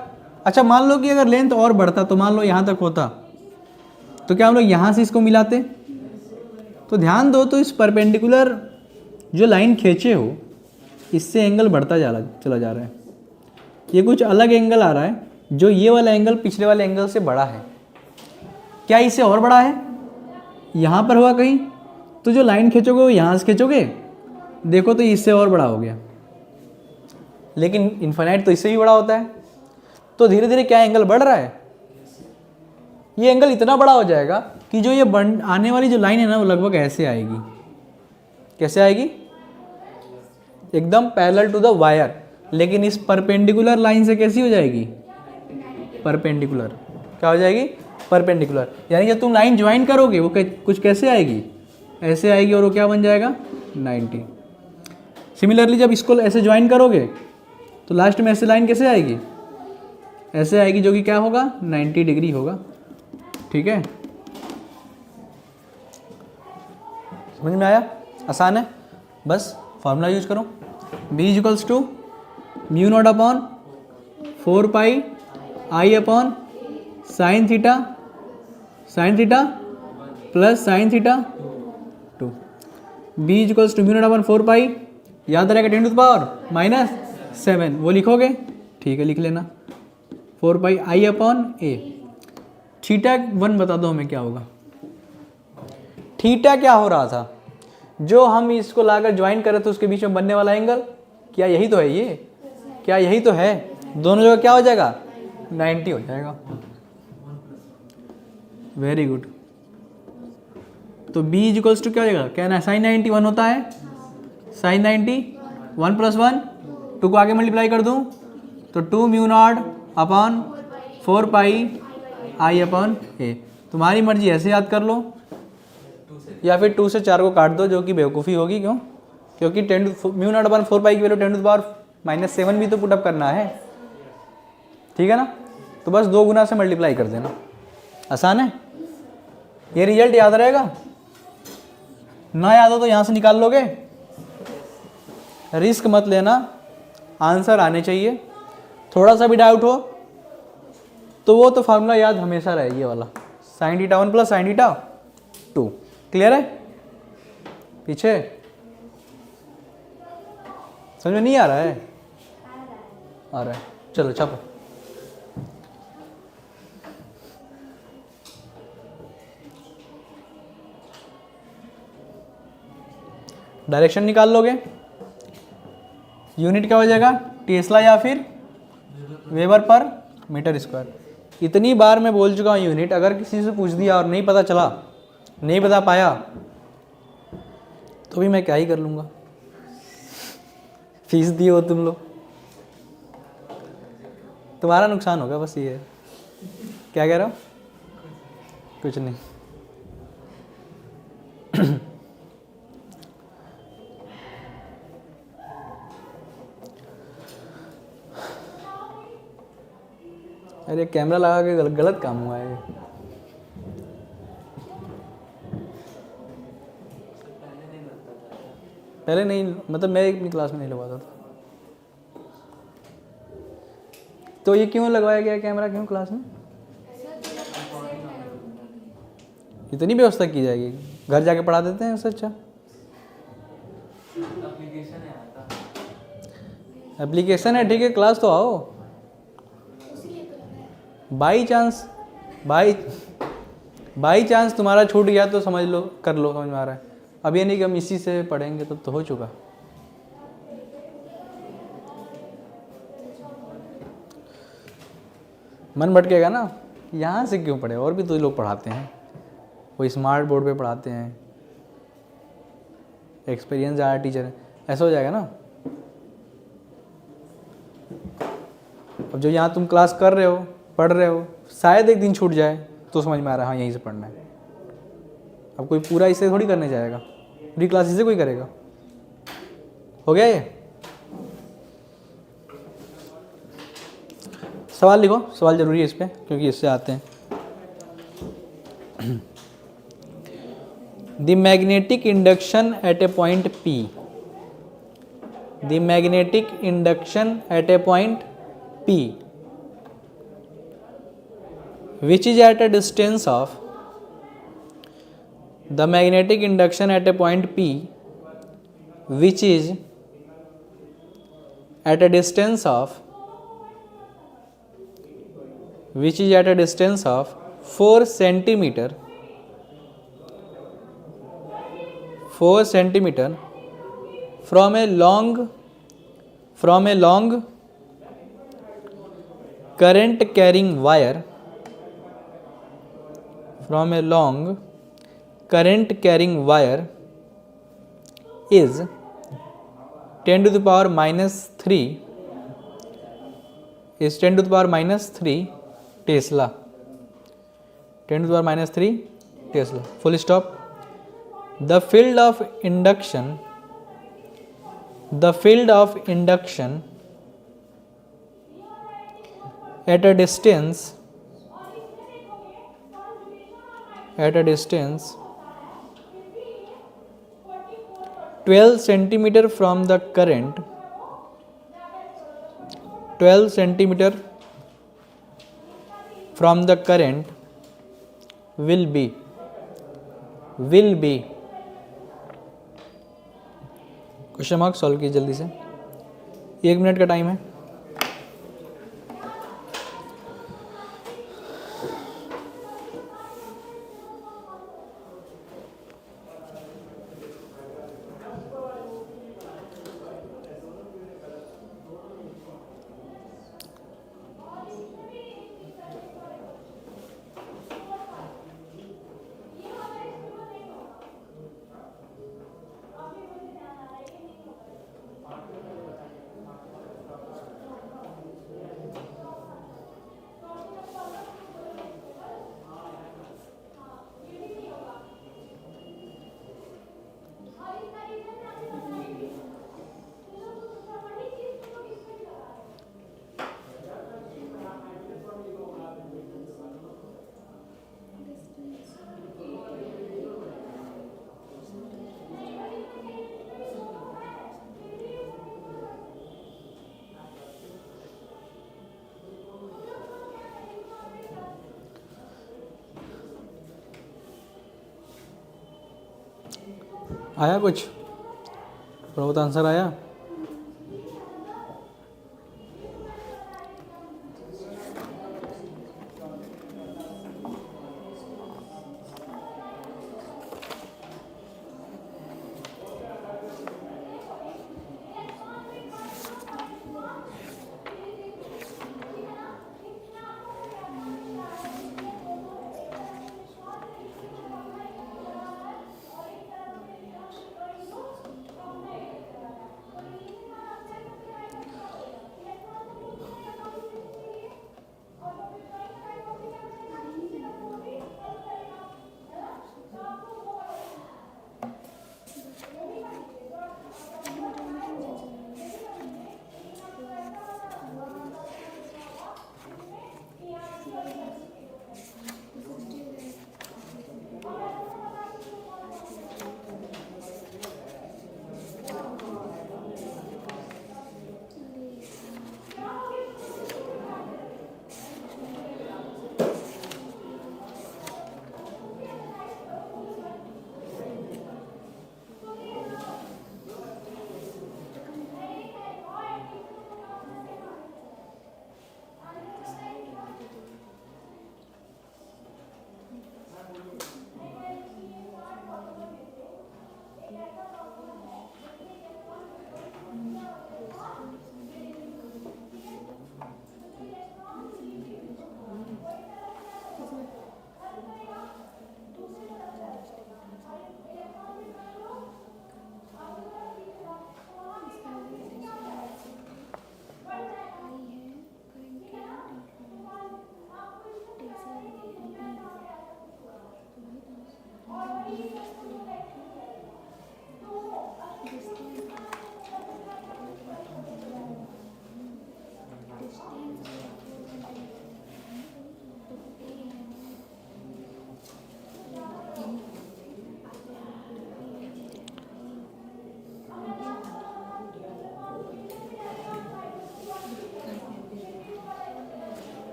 अच्छा मान लो कि अगर लेंथ और बढ़ता तो मान लो यहाँ तक होता, तो क्या हम लोग यहाँ से इसको मिलाते। तो ध्यान दो, तो इस परपेंडिकुलर जो लाइन खींचे हो इससे एंगल बढ़ता चला जा रहा है। ये कुछ अलग एंगल आ रहा है, जो ये वाला एंगल पिछले वाले एंगल से बड़ा है। क्या इससे और बड़ा है, यहाँ पर हुआ कहीं, तो जो लाइन खींचोगे वो यहाँ से खींचोगे, देखो तो इससे और बड़ा हो गया। लेकिन इन्फिनाइट तो इससे भी बड़ा होता है। तो धीरे धीरे क्या एंगल बढ़ रहा है, ये एंगल इतना बड़ा हो जाएगा कि जो ये आने वाली जो लाइन है ना वो लगभग ऐसे आएगी। कैसे आएगी? एकदम पैरेलल टू द वायर, लेकिन इस परपेंडिकुलर लाइन से कैसी हो जाएगी? परपेंडिकुलर। क्या हो जाएगी? परपेंडिकुलर। यानी जब तुम लाइन ज्वाइन करोगे वो कुछ कैसे आएगी? ऐसे आएगी, और वो क्या बन जाएगा? 90। सिमिलरली जब इसको ऐसे ज्वाइन करोगे तो लास्ट में ऐसे लाइन कैसे आएगी? ऐसे आएगी, जो कि क्या होगा? 90 डिग्री होगा। ठीक है, समझ में आया? आसान है, बस फॉर्मूला यूज करो। b equals to mu not upon 4 pi I upon sine theta plus sine theta 2। b equals to mu not upon 4 pi, याद रहेगा 10 टू द पावर -7, वो लिखोगे? ठीक है, लिख लेना। 4 pi I upon A. Theta 1 बता दो हमें क्या होगा? थीटा क्या हो रहा था? जो हम इसको लाकर ज्वाइन करें तो उसके बीच में बनने वाला एंगल, क्या यही तो है? ये क्या यही तो है? दोनों जगह क्या हो जाएगा? 90 हो जाएगा। Very good. तो b इक्वल्स टू क्या हो जाएगा? क्या ना साइन 90 1 होता है, साइन 90 1 + 1, 2 को आगे मल्टीप्लाई कर दूं तो 2 mu naught upon 4 pi I upon ए। तुम्हारी मर्जी, ऐसे याद कर लो या फिर 2 से 4 को काट दो, जो कि बेवकूफ़ी होगी। क्यों? क्योंकि म्यू नॉट अपॉन 4 पाई की वैल्यू 10 टू द पावर -7 भी तो पुटअप करना है। ठीक है ना? तो बस 2 गुना से मल्टीप्लाई कर देना, आसान है। ये रिजल्ट याद रहेगा। ना याद हो तो यहाँ से निकाल लोगे। रिस्क मत लेना, आंसर आने चाहिए। थोड़ा सा भी डाउट हो तो वो तो फार्मूला याद हमेशा रहे, ये वाला sign theta 1 plus sine theta 2। Clear है? पीछे समझ में नहीं आ रहा है? आ रहा है, चलो छापो। डायरेक्शन निकाल लोगे। यूनिट क्या हो जाएगा? टेस्ला या फिर वेबर पर मीटर स्क्वायर। इतनी बार मैं बोल चुका हूँ यूनिट, अगर किसी से पूछ दिया और नहीं पता चला, नहीं बता पाया, तो भी मैं क्या ही कर लूँगा। फीस दी हो तुम लोग, तुम्हारा नुकसान होगा, बस ये है। क्या कह रहे हो? कुछ नहीं। अरे कैमरा लगा के गलत काम हुआ है। पहले नहीं, मतलब मैं अपनी क्लास में नहीं लगवाता था। तो ये क्यों लगवाया गया कैमरा? क्यों क्लास में? इतनी व्यवस्था की जाएगी? घर जाके पढ़ा देते हैं उससे अच्छा। एप्लीकेशन है, ठीक है, क्लास तो आओ। बाई चांस तुम्हारा छूट गया तो समझ लो, कर लो, समझ में आ रहा है। अब ये नहीं कि हम इसी से पढ़ेंगे, तब तो हो चुका। मन भटकेगा ना, यहाँ से क्यों पढ़े? और भी तो लोग पढ़ाते हैं, वो स्मार्ट बोर्ड पे पढ़ाते हैं, एक्सपीरियंस ज़्यादा टीचर है, ऐसा हो जाएगा ना। अब जो यहाँ तुम क्लास कर रहे हो, पढ़ रहे हो, शायद एक दिन छूट जाए तो समझ में आ रहा है हाँ यहीं से पढ़ना है। अब कोई पूरा इसे थोड़ी करने जाएगा, पूरी क्लास इसे कोई करेगा। हो गया ये? सवाल लिखो, सवाल जरूरी है इस पे, क्योंकि इससे आते हैं। The magnetic induction eight A point P, the magnetic induction eight A point P which is at a distance of, the magnetic induction at a point P which is at a distance of 4 centimeter from from a long current carrying wire, from a long current carrying wire is 10 to the power minus 3 is 10 to the power minus 3 Tesla. 10 to the power minus 3 Tesla. Full stop. The field of induction at a distance 12 centimeter from the current 12 centimeter from the current will be question mark solve कीजिए जल्दी से, 1 minute का time है। आया कुछ थोड़ा बहुत answer आया?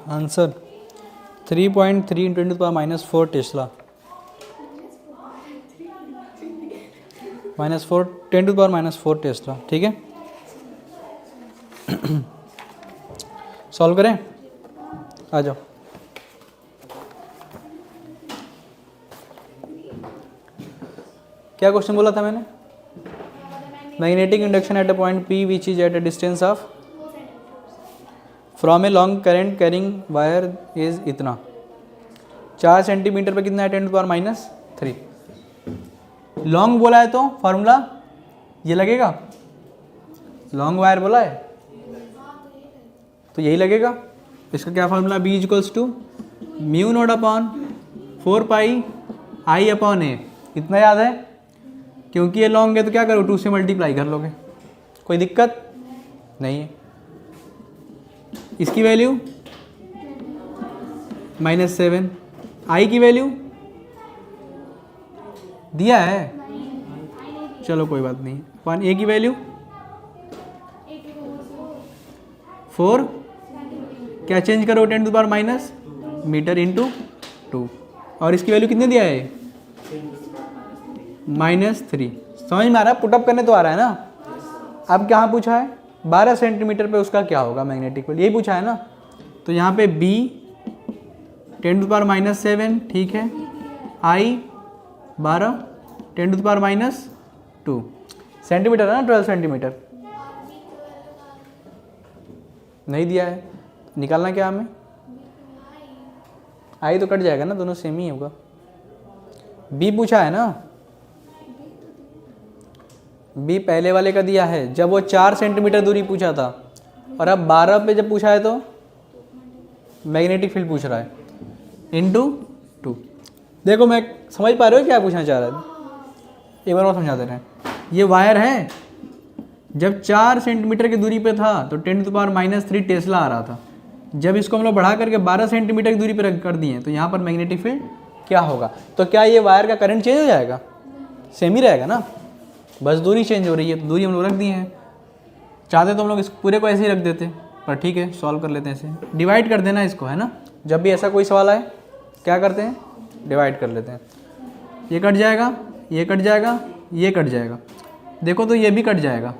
Answer 3.3 into 10⁻⁴ Tesla, -4 10⁻⁴ Tesla. ठीक है, सॉल्व करें, आ जाओ। क्या क्वेश्चन बोला था मैंने? Magnetic induction at a point P which is at a distance of from a long current carrying wire is इतना, 4 सेंटीमीटर पे कितना है 10⁻⁻3। लॉन्ग बोला है तो फॉर्मूला ये लगेगा, लॉन्ग वायर बोला है तो यही लगेगा। इसका क्या फॉर्मूला, B = μ0/4πI/A। इतना याद है, क्योंकि ये लॉन्ग है तो क्या करो 2 से मल्टीप्लाई कर लोगे, कोई दिक्कत नहीं है। इसकी वैल्यू -7, I की वैल्यू दिया है, चलो कोई बात नहीं। A की वैल्यू 4, क्या चेंज करो 10⁻⁻, मीटर इंटू 2, और इसकी वैल्यू कितने दिया है -3। समझ में आ रहा है, पुटअप करने तो आ रहा है ना। अब क्या पूछा है 12 सेंटीमीटर पे उसका क्या होगा मैग्नेटिक फील्ड, यही पूछा है ना। तो यहाँ पे B 10⁻⁷, ठीक है, I 12 10⁻⁻2 सेंटीमीटर है ना, 12 सेंटीमीटर नहीं दिया है, निकालना क्या हमें, I तो कट जाएगा ना, दोनों सेम ही होगा। B पूछा है ना, B पहले वाले का दिया है जब वो 4 सेंटीमीटर दूरी पूछा था, और अब 12 पे जब पूछा है तो मैग्नेटिक फील्ड पूछ रहा है इंटू 2। देखो मैं समझ पा रहे हो क्या पूछना चाह रहा है, एक बार और समझा दे रहे हैं। ये वायर है, जब 4 सेंटीमीटर की दूरी पे था तो 10⁻³ टेस्ला आ रहा था। जब इसको हम लोग बढ़ा करके 12 सेंटीमीटर की दूरी पे कर दिए तो यहाँ पर मैग्नेटिक फील्ड क्या होगा। तो क्या ये वायर का करंट चेंज हो जाएगा, सेम ही रहेगा ना, बस दूरी चेंज हो रही है। तो दूरी हम लोग रख दिए हैं, चाहते तो हम लोग इस पूरे को ऐसे ही रख देते, पर ठीक है सॉल्व कर लेते हैं ऐसे, डिवाइड कर देना इसको, है ना। जब भी ऐसा कोई सवाल आए क्या करते हैं, डिवाइड कर लेते हैं। ये कट जाएगा, ये कट जाएगा, ये कट जाएगा, देखो तो ये भी कट जाएगा,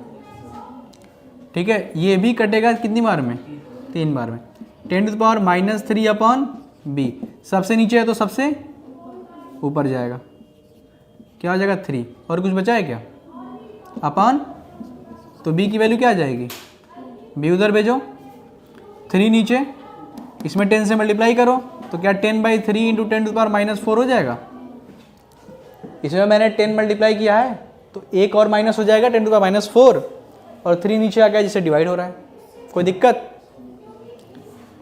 ठीक है। ये भी कटेगा कितनी बार में, 3 बार में। 10⁻³ सबसे नीचे है तो सबसे ऊपर जाएगा, क्या हो जाएगा 3, और कुछ बचा है क्या, अपॉन, तो B की वैल्यू क्या आ जाएगी, B उधर भेजो, 3 नीचे, इसमें 10 से मल्टीप्लाई करो तो क्या 10/3 × 10⁻⁴ हो जाएगा। इसमें मैंने 10 मल्टीप्लाई किया है तो एक और माइनस हो जाएगा 10⁻⁴, और 3 नीचे आ गया जिससे डिवाइड हो रहा है, कोई दिक्कत।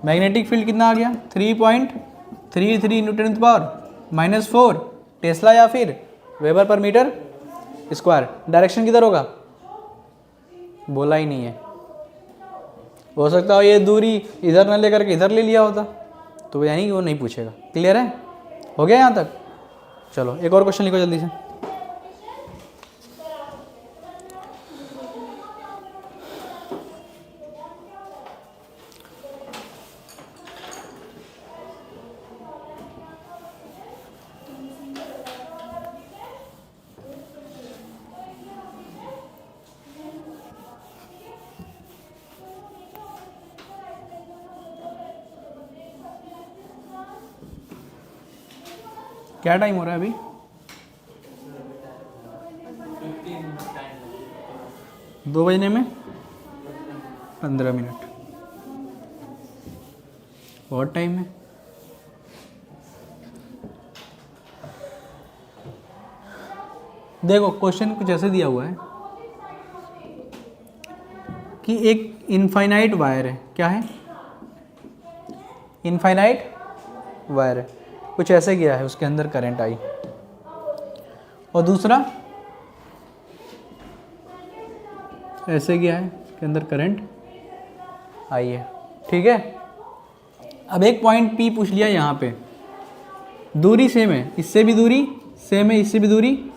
मैग्नेटिक फील्ड कितना आ गया 3.33 × 10⁻⁴ टेस्ला या फिर weber per metre square. Direction किधर होगा, बोला ही नहीं है, हो सकता हो ये दूरी इधर न लेकर के इधर ले लिया होता, तो यानी कि वो नहीं पूछेगा। क्लियर है, हो गया यहाँ तक। चलो एक और क्वेश्चन लिखो जल्दी से। क्या टाइम हो रहा है अभी, 2 बजने में 15 मिनट, बहुत टाइम है। देखो क्वेश्चन कुछ ऐसे दिया हुआ है कि एक इनफाइनाइट वायर है, क्या है, इनफाइनाइट वायर है, कुछ ऐसे गया है, उसके अंदर करंट आई, और दूसरा ऐसे गया है, उसके अंदर करंट आई है, ठीक है। अब एक पॉइंट P पूछ लिया, यहाँ पे दूरी सेम है, इससे भी दूरी सेम है, इससे भी दूरी।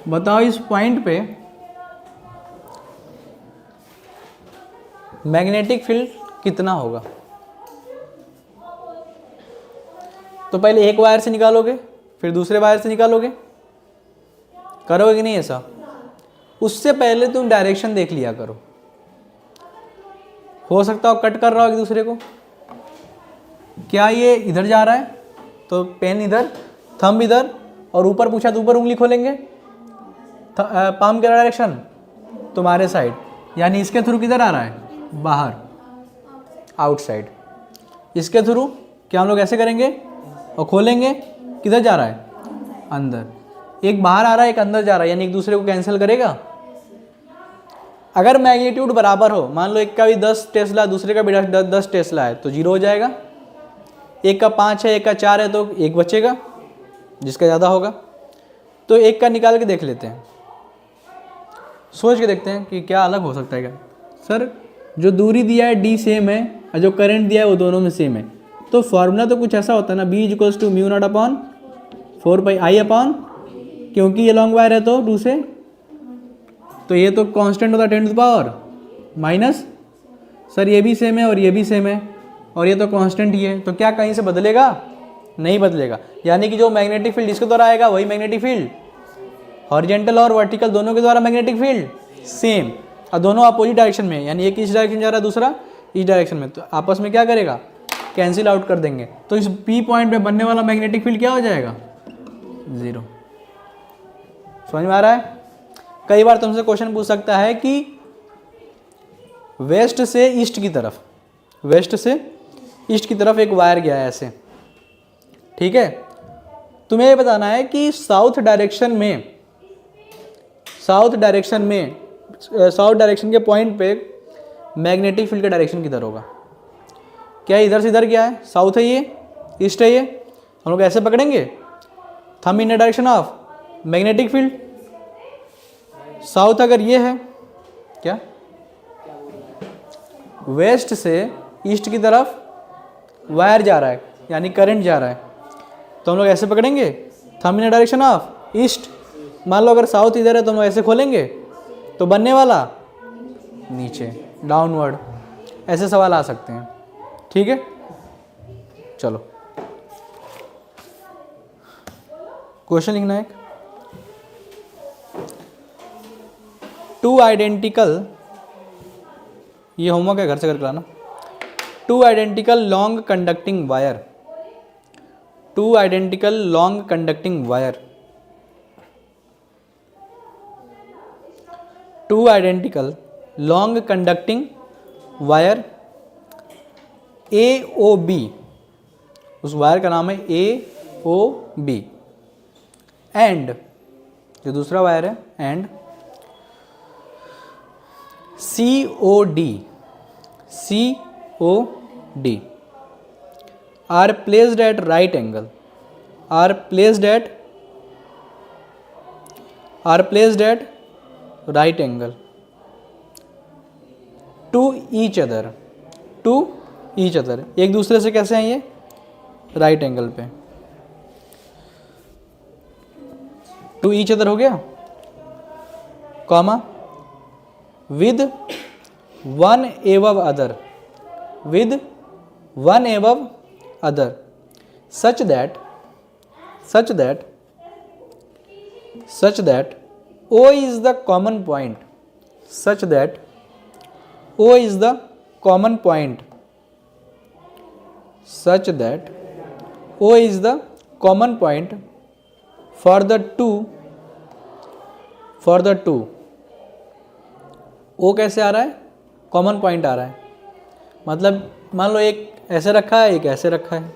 बताओ इस पॉइंट पे मैग्नेटिक फील्ड कितना होगा, तो पहले एक वायर से निकालोगे, फिर दूसरे वायर से निकालोगे, करोगे कि नहीं ऐसा? उससे पहले तुम डायरेक्शन देख लिया करो। हो सकता हो कट कर रहा हो एक दूसरे को, क्या ये इधर जा रहा है तो पेन इधर, थंब इधर, और ऊपर पूछा तो ऊपर उंगली खोलेंगे, पाम का डायरेक्शन तुम्हारे साइड, यानी इसके थ्रू किधर आ रहा है? बाहर, आउटसाइड। इसके थ्रू क्या हम लोग ऐसे करेंगे और खोलेंगे, किधर जा रहा है? अंदर। एक बाहर आ रहा है, एक अंदर जा रहा है, यानी एक दूसरे को कैंसिल करेगा। अगर मैग्नीट्यूड बराबर हो, मान लो एक का भी 10 टेस्ला दूसरे का भी 10 टेस्ला है, तो 0 हो जाएगा। एक का 5 है, एक का 4 है, तो एक बचेगा जिसका ज़्यादा होगा। तो एक का निकाल के देख लेते हैं, सोच के देखते हैं कि क्या अलग हो सकता है। क्या सर, जो दूरी दिया है d सेम है और जो करंट दिया है वो दोनों में सेम है, तो फॉर्मूला तो कुछ ऐसा होता है ना, B = μ0/4πi/, क्योंकि ये लॉन्ग वायर है तो 2 से, तो ये तो कांस्टेंट होता है 10⁻⁻, सर ये भी सेम है और ये भी सेम है और ये तो कांस्टेंट ही है, तो क्या कहीं से बदलेगा? नहीं बदलेगा। यानी कि जो मैग्नेटिक फील्ड इसके द्वारा आएगा वही मैग्नेटिक फील्ड, हॉरिजॉन्टल और वर्टिकल दोनों के द्वारा मैग्नेटिक फील्ड सेम, और दोनों अपोजिट डायरेक्शन में, यानी एक इस डायरेक्शन जा रहा है, दूसरा इस डायरेक्शन में, तो आपस में क्या करेगा? कैंसिल आउट कर देंगे। तो इस P पॉइंट पे बनने वाला मैग्नेटिक फील्ड क्या हो जाएगा? 0। समझ में आ रहा है? कई बार तुमसे क्वेश्चन पूछ सकता है कि वेस्ट से ईस्ट की तरफ, वेस्ट से ईस्ट की तरफ एक वायर गया है ऐसे, ठीक है, तुम्हें ये बताना है कि साउथ डायरेक्शन के पॉइंट पे मैग्नेटिक फील्ड का डायरेक्शन किधर होगा। क्या इधर से इधर क्या है? साउथ है ये, ईस्ट है ये, हम लोग ऐसे पकड़ेंगे, thumb in the direction of magnetic field. South अगर ये है, क्या वेस्ट से ईस्ट की तरफ वायर जा रहा है, यानी करंट जा रहा है, तो हम लोग ऐसे पकड़ेंगे, thumb in the direction of east. मान लो अगर साउथ इधर है तो हम लोग ऐसे खोलेंगे, तो बनने वाला नीचे, डाउनवर्ड। ऐसे सवाल आ सकते हैं, ठीक है। चलो क्वेश्चन लिखना है। 2 आइडेंटिकल, ये होमवर्क है घर से करके लाना। 2 identical long conducting wire, 2 identical long conducting wire, 2 identical long conducting wire AOB, उस वायर का नाम है AOB, एंड जो दूसरा वायर है and COD are placed at right angle, are placed at right angle to each other, एक दूसरे से कैसे हैं ये? राइट एंगल पे। टू ईच अदर हो गया, comma, with one above other, with one above other, such that O is the common point, such that O is the common point, such that O is the common point for the two, O कैसे आ रहा है? Common point आ रहा है, मतलब मान लो एक ऐसे रखा है, एक ऐसे रखा है,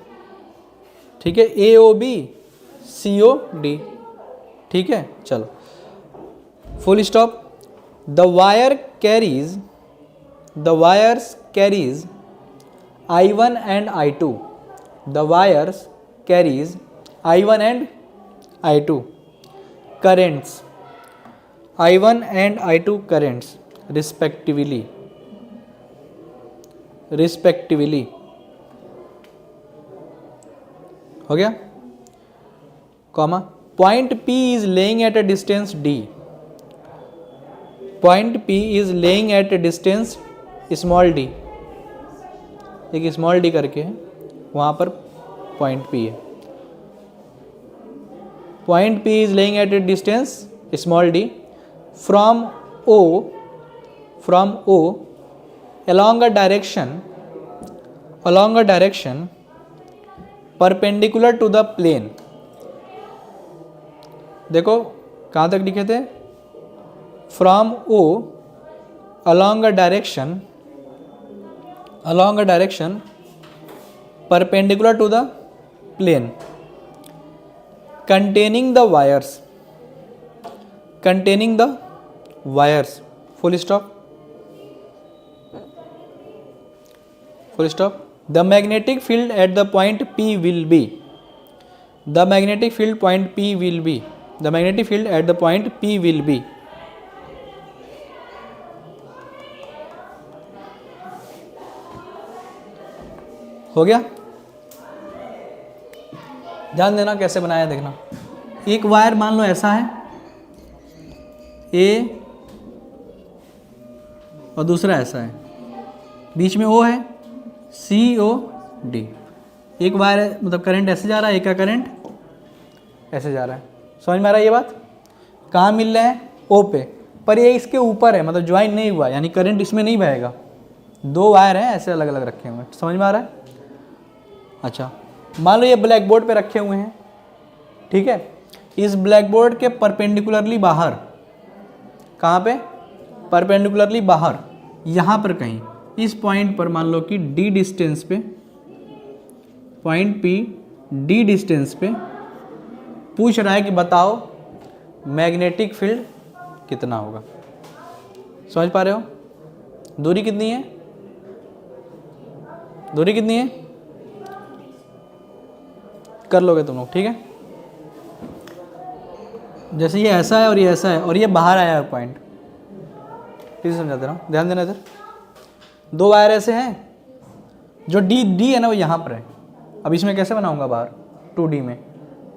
ठीक है, AOB COD, ठीक है। चलो full stop. The wires carries I1 and I2, the wires carries I1 and I2 currents, I1 and I2 currents respectively, हो गया, comma, point P is laying at a distance D, point P is laying at a distance small d, एक small D करके है, वहाँ पर point P है, Point P is lying at a distance small d from O along a direction perpendicular to the plane. देखो कहाँ तक लिखे थे, from O along a direction perpendicular to the plane containing the wires, full stop. The magnetic field at the point P will be, the magnetic field at the point P will be. हो गया? ध्यान देना कैसे बनाया, देखना। एक wire मान लो ऐसा है ए और दूसरा ऐसा है, बीच में ओ है, COD। एक वायर है, मतलब करंट ऐसे जा रहा है, एक का करंट ऐसे जा रहा है। समझ में आ रहा है ये बात? कहाँ मिल रहे हैं? ओ पे, पर ये इसके ऊपर है, मतलब ज्वाइन नहीं हुआ, यानी करंट इसमें नहीं बहेगा। दो वायर हैं ऐसे अलग अलग रखे हुए हैं। समझ में आ रहा है? अच्छा, मान लो ये ब्लैक बोर्ड पे रखे हुए हैं, ठीक है। इस ब्लैक बोर्ड के परपेंडिकुलरली बाहर, कहाँ पे? परपेंडिकुलरली बाहर, यहाँ पर कहीं, इस पॉइंट पर मान लो कि d डिस्टेंस पे, पॉइंट P d डिस्टेंस पे पूछ रहा है कि बताओ मैग्नेटिक फील्ड कितना होगा। समझ पा रहे हो? दूरी कितनी है? दूरी कितनी है? कर लोगे तुम लोग, ठीक है। जैसे ये ऐसा है और ये ऐसा है और ये बाहर आया है पॉइंट, ठीक है, समझाते रहो, ध्यान देना। इधर दो वायर ऐसे हैं, जो डी है ना वो यहाँ पर है। अब इसमें कैसे बनाऊंगा बाहर? 2D में,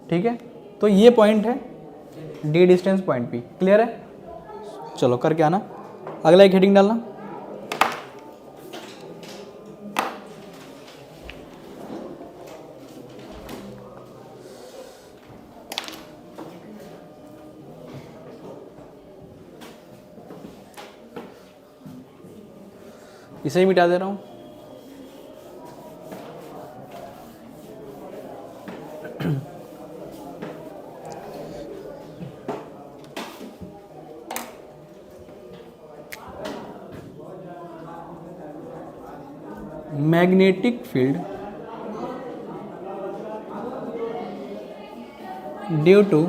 ठीक है। तो ये पॉइंट है d distance point P, clear है? चलो करके आना, अगला एक हेडिंग डालना। इसे ही मिटा दे रहा हूँ। Magnetic field due to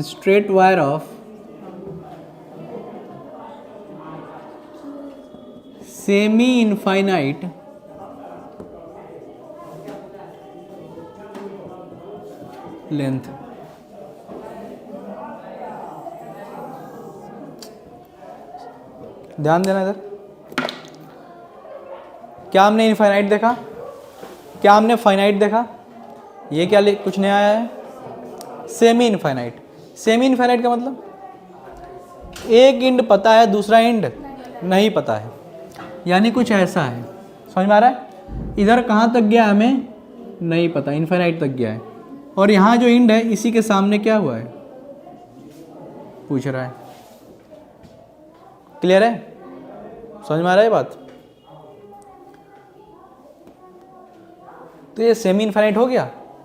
straight wire of semi-infinite length। ध्यान देना इधर, क्या हमने इनफाइनाइट देखा, क्या हमने फाइनाइट देखा? ये क्या कुछ नया आया है? Semi infinite. सेमी इनफाइनाइट का मतलब एक एंड पता है, दूसरा एंड नहीं पता है, यानी कुछ ऐसा है। समझ में आ रहा है? इधर कहाँ तक गया हमें नहीं पता, इनफाइनाइट तक गया है, और यहाँ जो एंड है इसी के सामने क्या हुआ है पूछ रहा है। क्लियर है? समझ में आ रहा है बात? तो ये सेमी इनफाइनाइट हो गया,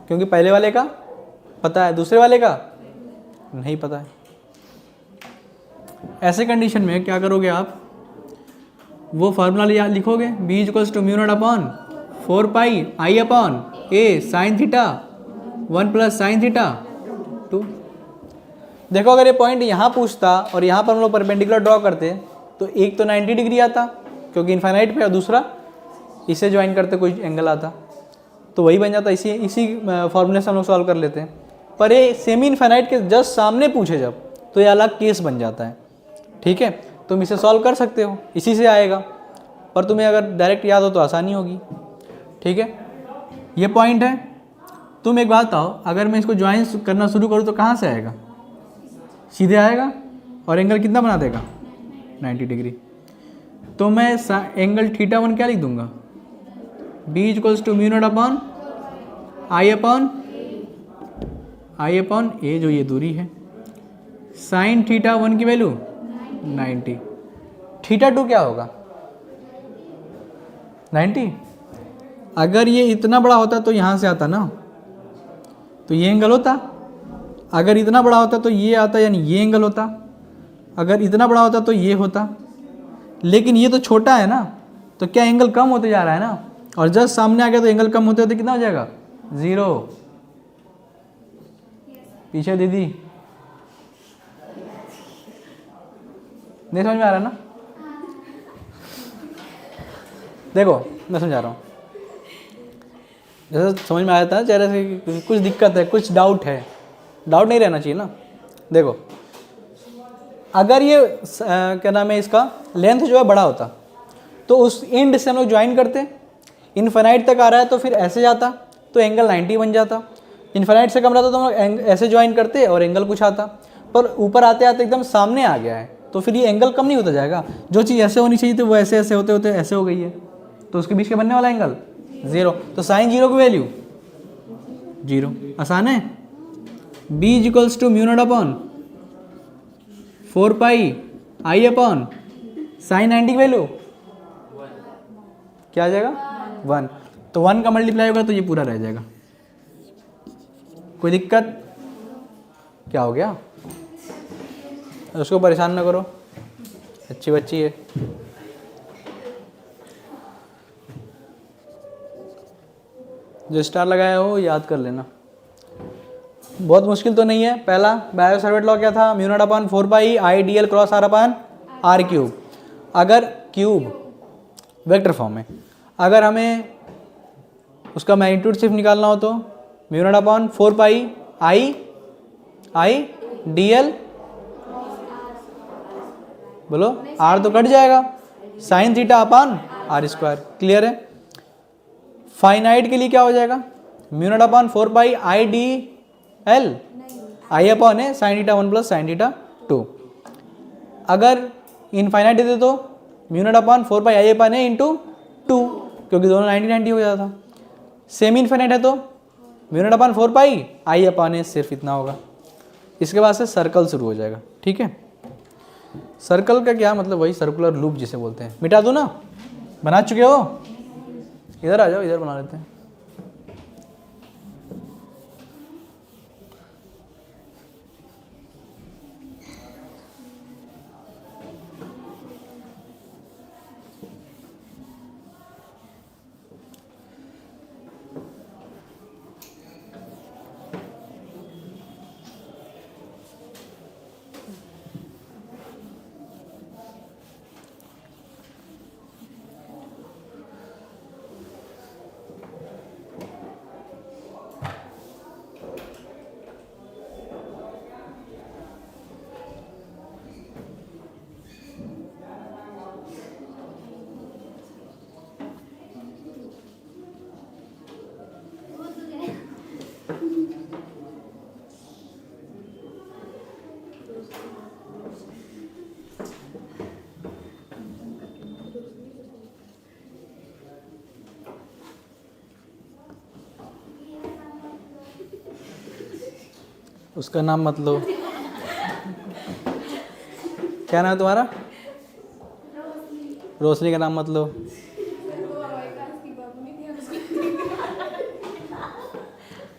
क्योंकि पहले वाले का पता है, दूसरे वाले का नहीं पता है। ऐसे कंडीशन में क्या करोगे आप? वो फार्मूला लिखोगे, b = μ/4πi/a sin theta 1 + sin theta 2। देखो अगर ये पॉइंट यहाँ पूछता और यहाँ पर हम लोग परपेंडिकुलर ड्रॉ करते तो एक तो 90 डिग्री आता, क्योंकि इनफाइनाइट पे, और दूसरा इसे ज्वाइन करते कोई एंगल आता, तो वही बन जाता। इसी फॉर्मूले से हम लोग सॉल्व कर लेते हैं। पर ये सेमी इनफाइनाइट के जस्ट सामने पूछे जब, तो ये अलग केस बन जाता है, ठीक है। तुम इसे सॉल्व कर सकते हो, इसी से आएगा, पर तुम्हें अगर डायरेक्ट याद हो तो आसानी होगी, ठीक है। ये पॉइंट है। तुम एक बात बताओ, अगर मैं इसको ज्वाइन करना शुरू करूँ तो कहाँ से आएगा? सीधे आएगा, और एंगल कितना बना देगा? 90 डिग्री। तो मैं एंगल θ1 क्या लिख दूंगा? B equals to mu not upon I upon A, जो ये दूरी है, साइन थीटा 1 की वैल्यू 90, थीटा 2 क्या होगा 90। अगर ये इतना बड़ा होता तो यहाँ से आता ना, तो ये एंगल होता। अगर इतना बड़ा होता तो ये आता, यानी ये एंगल होता। अगर इतना बड़ा होता तो ये होता, लेकिन ये तो छोटा है ना, तो क्या एंगल कम होते जा रहा है ना, और जस्ट सामने आ गया तो एंगल कम होते होते कितना हो जाएगा 0। पीछे दीदी नहीं समझ में आ रहा ना? देखो मैं समझा रहा हूँ, जैसे समझ में आया था चेहरे से कुछ दिक्कत है, कुछ डाउट है, डाउट नहीं रहना चाहिए ना। देखो अगर ये क्या नाम है इसका लेंथ जो है बड़ा होता तो उस एंड से हम लोग ज्वाइन करते, इनफाइनाइट तक आ रहा है तो फिर ऐसे जाता तो एंगल 90 बन जाता। इनफाइनाइट से कम रहता तो हम लोग ऐसे ज्वाइन करते और एंगल कुछ आता, पर ऊपर आते आते एकदम सामने आ गया है तो फिर ये एंगल कम नहीं होता जाएगा। जो चीज़ ऐसे होनी चाहिए थी वो ऐसे ऐसे होते होते ऐसे हो गई है, तो उसके बीच का बनने वाला एंगल 0, तो साइन 0 की वैल्यू 0। आसान है। B equals to mu not upon 4 pi I upon sine 90 की वैल्यू क्या आ जाएगा 1, तो 1 का मल्टीप्लाई होगा तो ये पूरा रह जाएगा। कोई दिक्कत? क्या हो गया? उसको परेशान ना करो, अच्छी बच्ची है। जो स्टार लगाया हो याद कर लेना, बहुत मुश्किल तो नहीं है। पहला बायो-सावर्ट लॉ क्या था, mu not upon 4 pi I D L cross R upon R cube. अगर क्यूब वेक्टर फॉर्म में, अगर हमें उसका मैग्नीट्यूड सिर्फ निकालना हो तो mu not upon 4 pi I D L, बोलो आर तो कट जाएगा, sine theta upon R square. Clear है? फाइनाइट के लिए क्या हो जाएगा, mu not upon 4 pi I D L I upon है sine theta 1 plus sine theta 2। अगर इनफाइनाइट देते तो mu not upon 4 pi I upon है इंटू 2, क्योंकि दोनों 90-90 हो जाता था। सेमी इनफाइनाइट है तो mu not upon 4 pi I upon है, सिर्फ इतना होगा। इसके बाद से सर्कल शुरू हो जाएगा। ठीक है, सर्कल का क्या मतलब, वही सर्कुलर लूप जिसे बोलते हैं। मिटा दूँ ना, बना चुके हो? इधर आ जाओ, इधर बना लेते हैं। उसका नाम मत लो। क्या नाम है तुम्हारा? रोशनी का नाम मत लो।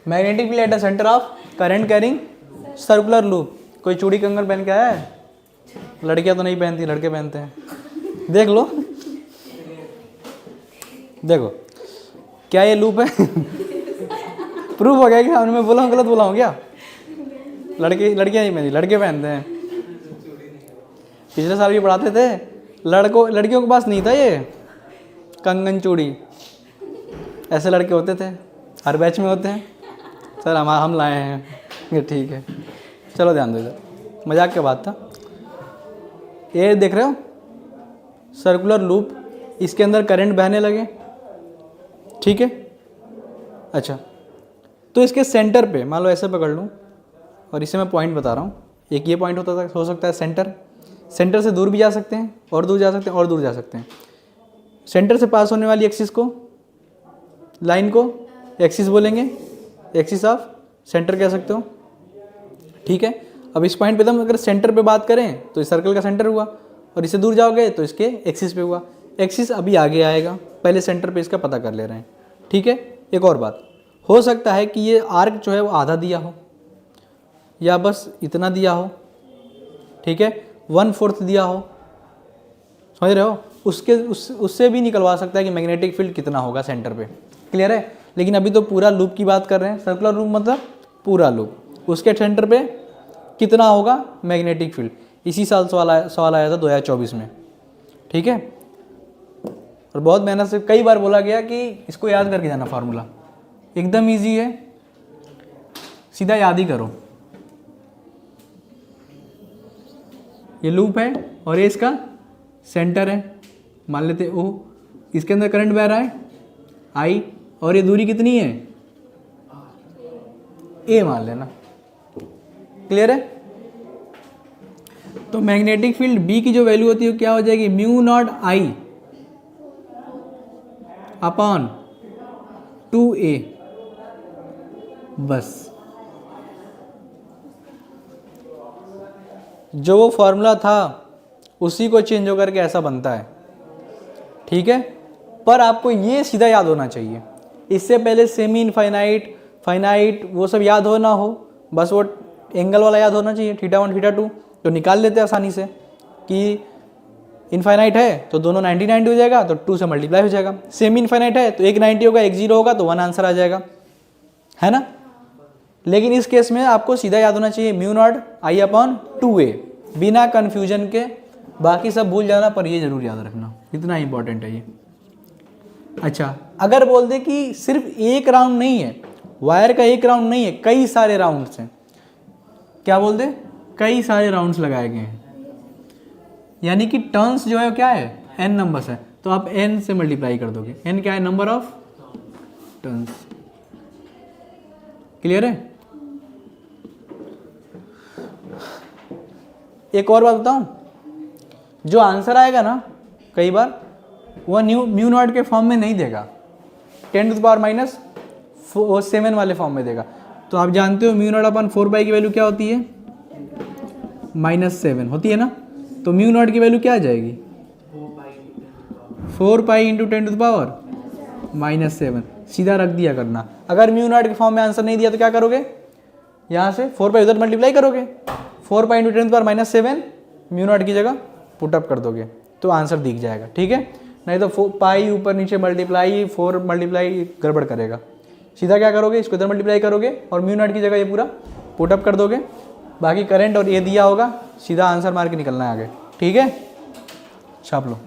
Magnetic field at the centre of current carrying circular loop. कोई चूड़ी कंगन पहन के आया है? लड़कियां तो नहीं पहनती, लड़के पहनते हैं। देख लो, देखो क्या ये लूप है? प्रूफ हो गया क्या? मैं बोला हूँ, गलत बोला हूँ क्या? लड़कियां नहीं पहनती, लड़के पहनते हैं। पिछले साल भी पढ़ाते थे, लड़कियों के पास नहीं था ये कंगन चूड़ी, ऐसे लड़के होते थे, हर बैच में होते हैं। सर हम लाए हैं, ये ठीक है, चलो ध्यान दो इधर, मजाक की बात था। ये देख रहे हो सर्कुलर लूप, इसके अंदर करंट बहने लगे, ठीक है। अच्छा, तो इसके सेंटर पे मान लो ऐसे पकड़ लूँ और इसे मैं पॉइंट बता रहा हूँ। एक ये पॉइंट हो सकता है सेंटर से दूर भी जा सकते हैं, और दूर जा सकते हैं, और दूर जा सकते हैं। सेंटर से पास होने वाली एक्सिस को लाइन को एक्सिस बोलेंगे, एक्सिस ऑफ सेंटर कह सकते हो, ठीक है। अब इस पॉइंट पे हम अगर सेंटर पे बात करें तो इस सर्कल का सेंटर हुआ, और इससे दूर जाओगे तो इसके एक्सिस पे हुआ। एक्सिस अभी आगे आएगा, पहले सेंटर पे इसका पता कर ले रहे हैं, ठीक है। एक और बात, हो सकता है कि ये आर्क जो है वो आधा दिया हो या बस इतना दिया हो, ठीक है, 1/4 दिया हो, समझ रहे हो, उससे भी निकलवा सकता है कि मैग्नेटिक फील्ड कितना होगा सेंटर पे, क्लियर है। लेकिन अभी तो पूरा लूप की बात कर रहे हैं, सर्कुलर लूप मतलब पूरा लूप, उसके सेंटर पे कितना होगा मैग्नेटिक फील्ड। इसी साल सवाल आया था 2024 में, ठीक है। और बहुत मेहनत से कई बार बोला गया कि इसको याद करके जाना, फार्मूला एकदम इजी है, सीधा याद ही करो। ये लूप है और ये इसका सेंटर है, मान लेते ओ, इसके अंदर करंट बह रहा है आई, और ये दूरी कितनी है ए मान लेना, क्लियर है। तो मैग्नेटिक फील्ड बी की जो वैल्यू होती है वो क्या हो जाएगी, mu not I upon 2a, बस। जो वो फॉर्मूला था उसी को चेंज होकर के ऐसा बनता है, ठीक है। पर आपको ये सीधा याद होना चाहिए, इससे पहले सेमी इनफाइनाइट, फाइनाइट वो सब याद हो ना हो, बस वो एंगल वाला याद होना चाहिए, θ1 θ2, तो निकाल लेते हैं आसानी से कि इनफाइनाइट है तो दोनों 90 90 हो जाएगा, तो 2 से मल्टीप्लाई हो जाएगा। सेमी इनफाइनाइट है तो एक 90 होगा, एक 0 होगा, तो 1 आंसर आ जाएगा, है ना। लेकिन इस केस में आपको सीधा याद होना चाहिए mu not I upon 2a, बिना कन्फ्यूजन के, बाकी सब भूल जाना पर ये जरूर याद रखना, इतना इंपॉर्टेंट है ये। अच्छा, अगर बोल दे कि सिर्फ एक राउंड नहीं है, वायर का एक राउंड नहीं है, कई सारे राउंड्स हैं, क्या बोल दे, कई सारे राउंड्स लगाए गए हैं, यानी कि टर्न्स जो है क्या है, n नंबर्स है, तो आप n से मल्टीप्लाई कर दोगे। n क्या है, नंबर ऑफ टर्न्स, क्लियर है। एक और बात बताऊं, जो आंसर आएगा ना कई बार वह म्यू नॉट के फॉर्म में नहीं देगा, 10⁻⁻7 वाले फॉर्म में देगा। तो आप जानते हो म्यू नॉट अपॉन 4 की वैल्यू क्या होती है, -7 होती है ना। तो म्यू नॉट की वैल्यू क्या आ जाएगी, 4 इंटू 10⁻⁻7, सीधा रख दिया करना। अगर म्यू नॉट के फॉर्म में आंसर नहीं दिया तो क्या करोगे, यहाँ से 4 उधर मल्टीप्लाई करोगे, 4 इंटू 10⁻⁻7 म्यू नॉट की जगह पुटअप कर दोगे तो आंसर दिख जाएगा, ठीक है। नहीं तो पाई ऊपर नीचे मल्टीप्लाई 4 मल्टीप्लाई गड़बड़ करेगा। सीधा क्या करोगे, इसको इधर मल्टीप्लाई करोगे और म्यू नॉट की जगह ये पूरा पुटअप कर दोगे, बाकी करंट और ये दिया होगा, सीधा आंसर मार के निकलना है आगे, ठीक है। छाप लो।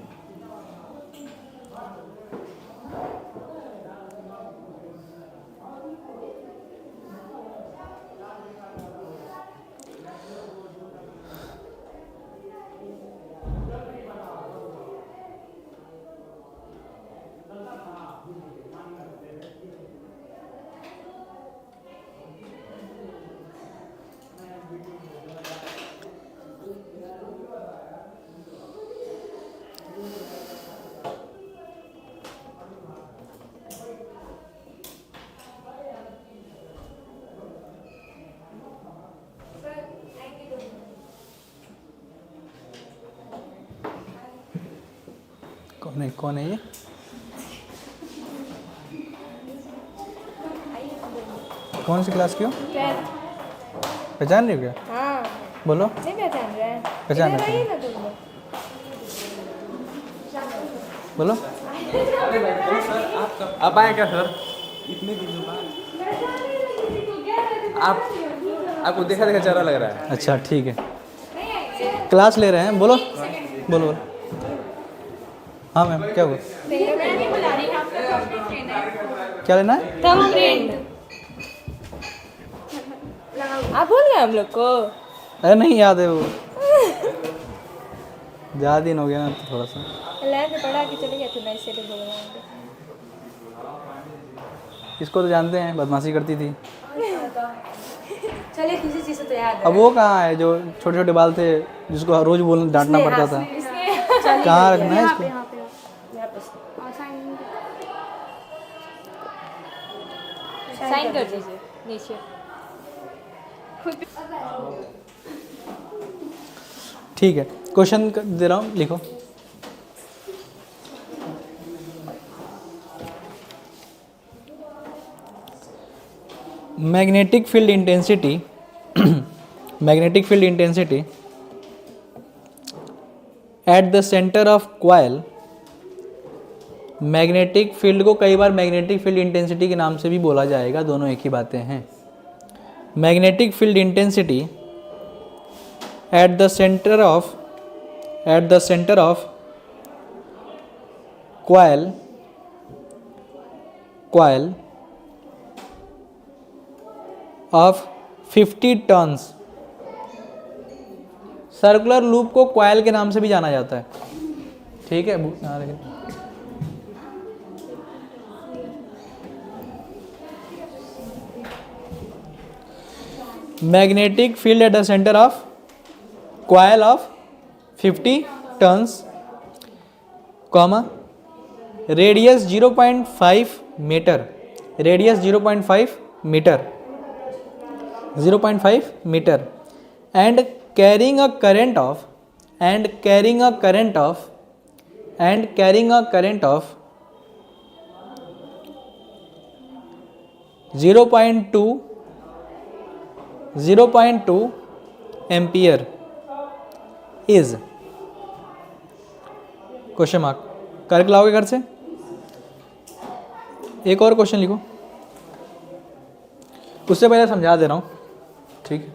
कौन है ये, कौन सी क्लास की हो, पहचान रही हो क्या, हाँ बोलो। नहीं पहचान रहे हैं, पहचान इधर रहे आइए हैं। ना तुम लोग। बोलो। आप आए क्या सर, इतने दिनों बाद आपको देखा देखा चेहरा लग रहा है। अच्छा ठीक है, क्लास ले रहे हैं, बोलो बोलो बोलो। हाँ मैम, क्या हुआ, क्या लेना है, थंबप्रिंट आप भूल गए हम लोग को। अरे नहीं याद है वो, ज़्यादा दिन हो गया ना तो थोड़ा सा। लैब में पढ़ा के चले गए थे, मैं इसलिए बोल रहा हूँ। इसको तो जानते हैं, बदमाशी करती थी। चलिए किसी चीज़ से तो याद अब वो कहाँ है जो छोटे छोटे बाल थे जिसको रोज बोलना डांटना पड़ता था, कहाँ रखना है इसको। साइन कर दीजिए नीचे। ठीक है, क्वेश्चन दे रहा हूँ, लिखो। Magnetic field intensity magnetic field intensity at the centre of coil. Magnetic field को कई बार मैग्नेटिक फील्ड इंटेंसिटी के नाम से भी बोला जाएगा, दोनों एक ही बातें हैं। Magnetic field intensity at the centre of coil of 50 turns. Circular loop को कॉइल के नाम से भी जाना जाता है, ठीक है। Magnetic field at the centre of coil of 50 turns, comma, radius 0.5 metre, radius 0.5 metre, 0.5 metre, and carrying a current of 0.2 ampere is, question mark. करके लाओगे घर से? एक और क्वेश्चन लिखो, उससे पहले समझा दे रहा हूँ, ठीक है।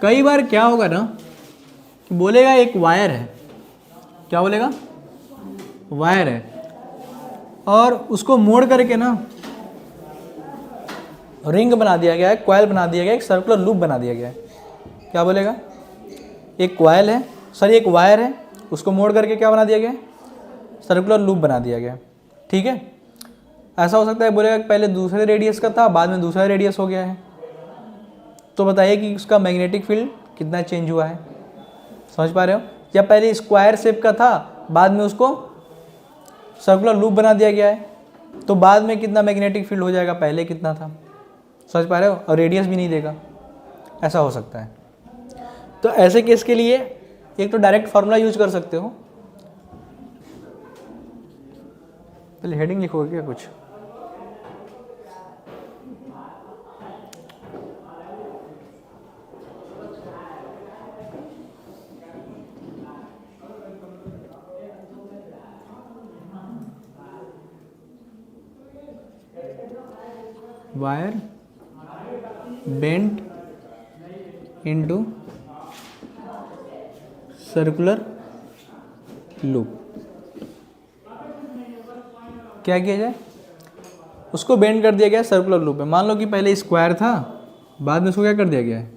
कई बार क्या होगा ना कि बोलेगा एक वायर है, क्या बोलेगा? वायर है, और उसको मोड़ करके ना रिंग बना दिया गया है, कॉइल बना दिया गया है, एक सर्कुलर लूप बना दिया गया है। क्या बोलेगा? एक कॉइल है, सॉरी एक वायर है, उसको मोड़ करके क्या बना दिया गया है? सर्कुलर लूप बना दिया गया है, ठीक है। ऐसा हो सकता है बोलेगा कि पहले दूसरे रेडियस का था, बाद में दूसरा रेडियस हो गया है, तो बताइए कि उसका मैग्नेटिक फील्ड कितना चेंज हुआ है। समझ पा रहे हो? या पहले स्क्वायर शेप का था, बाद में उसको सर्कुलर लूप बना दिया गया है, तो बाद में कितना मैग्नेटिक फील्ड हो जाएगा, पहले कितना था। समझ पा रहे हो? और रेडियस भी नहीं देगा, ऐसा हो सकता है। तो ऐसे केस के लिए एक तो डायरेक्ट फार्मूला यूज कर सकते हो। पहले हेडिंग लिखोगे क्या कुछ? Wire bent into circular loop. क्या किया जाए? उसको बेंड कर दिया गया सर्कुलर लूप में। मान लो कि पहले स्क्वायर था, बाद में उसको क्या कर दिया गया है?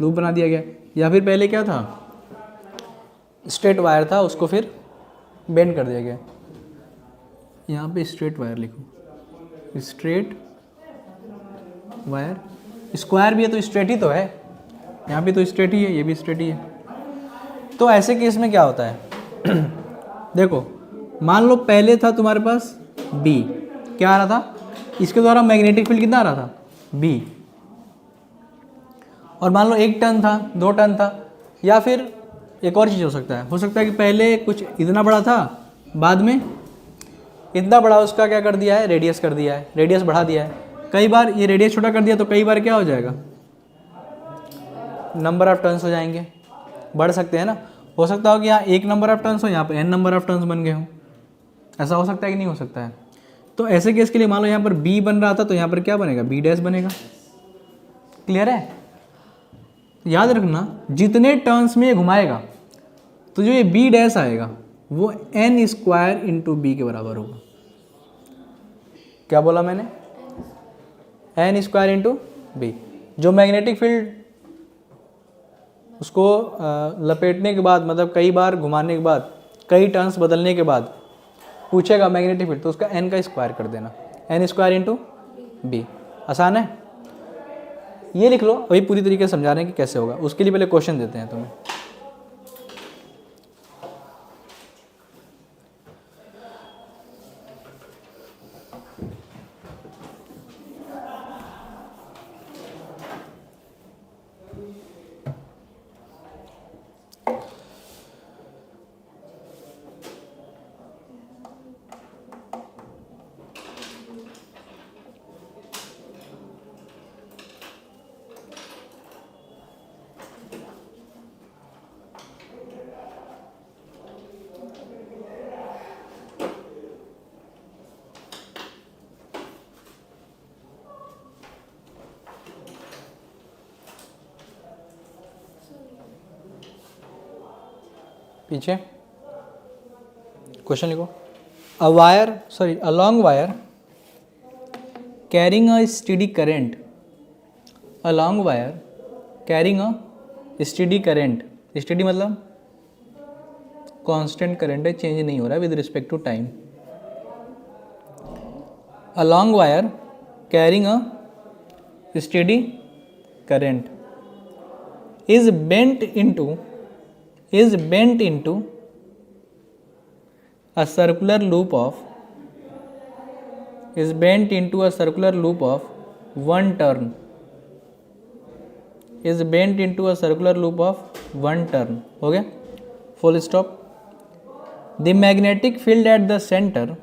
लूप बना दिया गया। या फिर पहले क्या था? स्ट्रेट वायर था, उसको फिर बेंड कर दिया गया। यहाँ पे स्ट्रेट वायर लिखो, स्ट्रेट वायर। स्क्वायर भी है तो स्ट्रेट ही तो है, यहाँ पे तो स्ट्रेट ही है, ये भी स्ट्रेट ही है। तो ऐसे केस में क्या होता है? देखो, मान लो पहले था तुम्हारे पास B, क्या आ रहा था? इसके द्वारा मैग्नेटिक फील्ड कितना आ रहा था? B। और मान लो 1 टन था, 2 टन था, या फिर एक और चीज़ हो सकता है कि पहले कुछ इतना बड़ा था, बाद में इतना बड़ा उसका क्या कर दिया है? रेडियस कर दिया है, रेडियस बढ़ा दिया है। कई बार ये रेडियस छोटा कर दिया तो कई बार क्या हो जाएगा? नंबर ऑफ टर्न्स हो जाएंगे, बढ़ सकते हैं ना। हो सकता हो कि यहाँ 1 नंबर ऑफ टर्न्स हो, यहाँ पे n नंबर ऑफ टर्न्स बन गए हो। ऐसा हो सकता है कि नहीं हो सकता है? तो ऐसे केस के लिए मान लो यहाँ पर B बन रहा था, तो यहाँ पर क्या बनेगा? B डैश बनेगा। क्लियर है? याद रखना, जितने टर्न्स में ये घुमाएगा तो जो ये B डैश आएगा वो n स्क्वायर इंटू B के बराबर होगा। क्या बोला मैंने? n square into B। जो मैग्नेटिक फील्ड उसको लपेटने के बाद, मतलब कई बार घुमाने के बाद, कई टर्न्स बदलने के बाद पूछेगा मैग्नेटिक फील्ड, तो उसका n का स्क्वायर कर देना, n स्क्वायर इंटू B। आसान है? ये लिख लो। अभी पूरी तरीके से समझा रहे हैं कि कैसे होगा। उसके लिए पहले क्वेश्चन देते हैं तुम्हें। पीछे क्वेश्चन लिखो। A long wire carrying a steady current, a long wire carrying a steady current, steady मतलब कांस्टेंट करंट है, चेंज नहीं हो रहा है with respect to time. A long wire carrying a steady current is bent into a circular loop of one turn, हो गया, full stop. the magnetic field at the center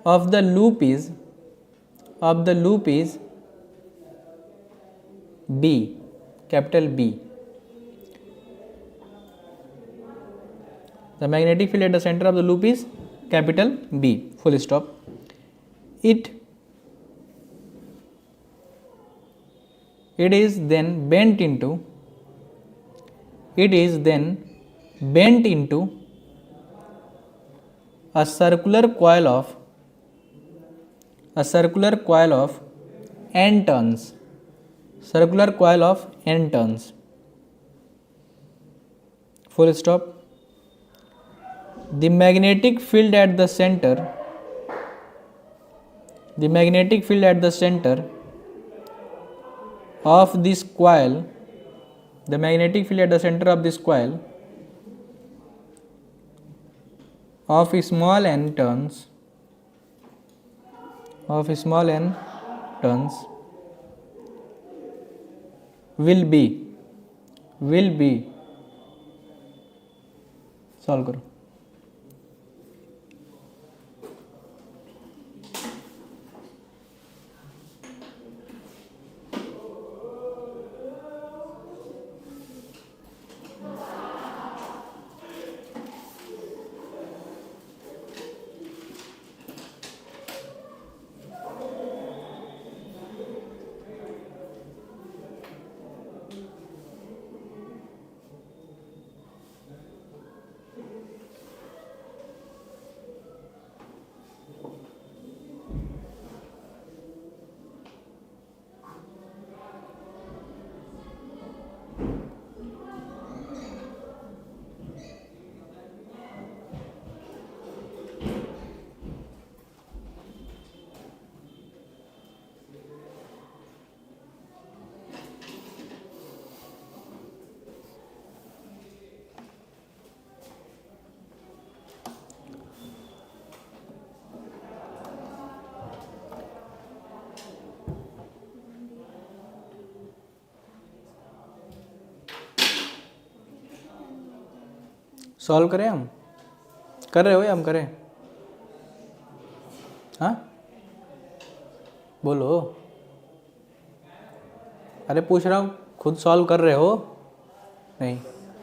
of the loop is B, capital B. The magnetic field at the center of the loop is capital B, full stop. It is then bent into a circular coil of n turns. Full stop. The magnetic field at the center of this coil of small n turns will be solve करो। Solve करें, हम कर रहे हो या हम करें? हाँ बोलो, अरे पूछ रहा हूँ, खुद सॉल्व कर रहे हो? नहीं,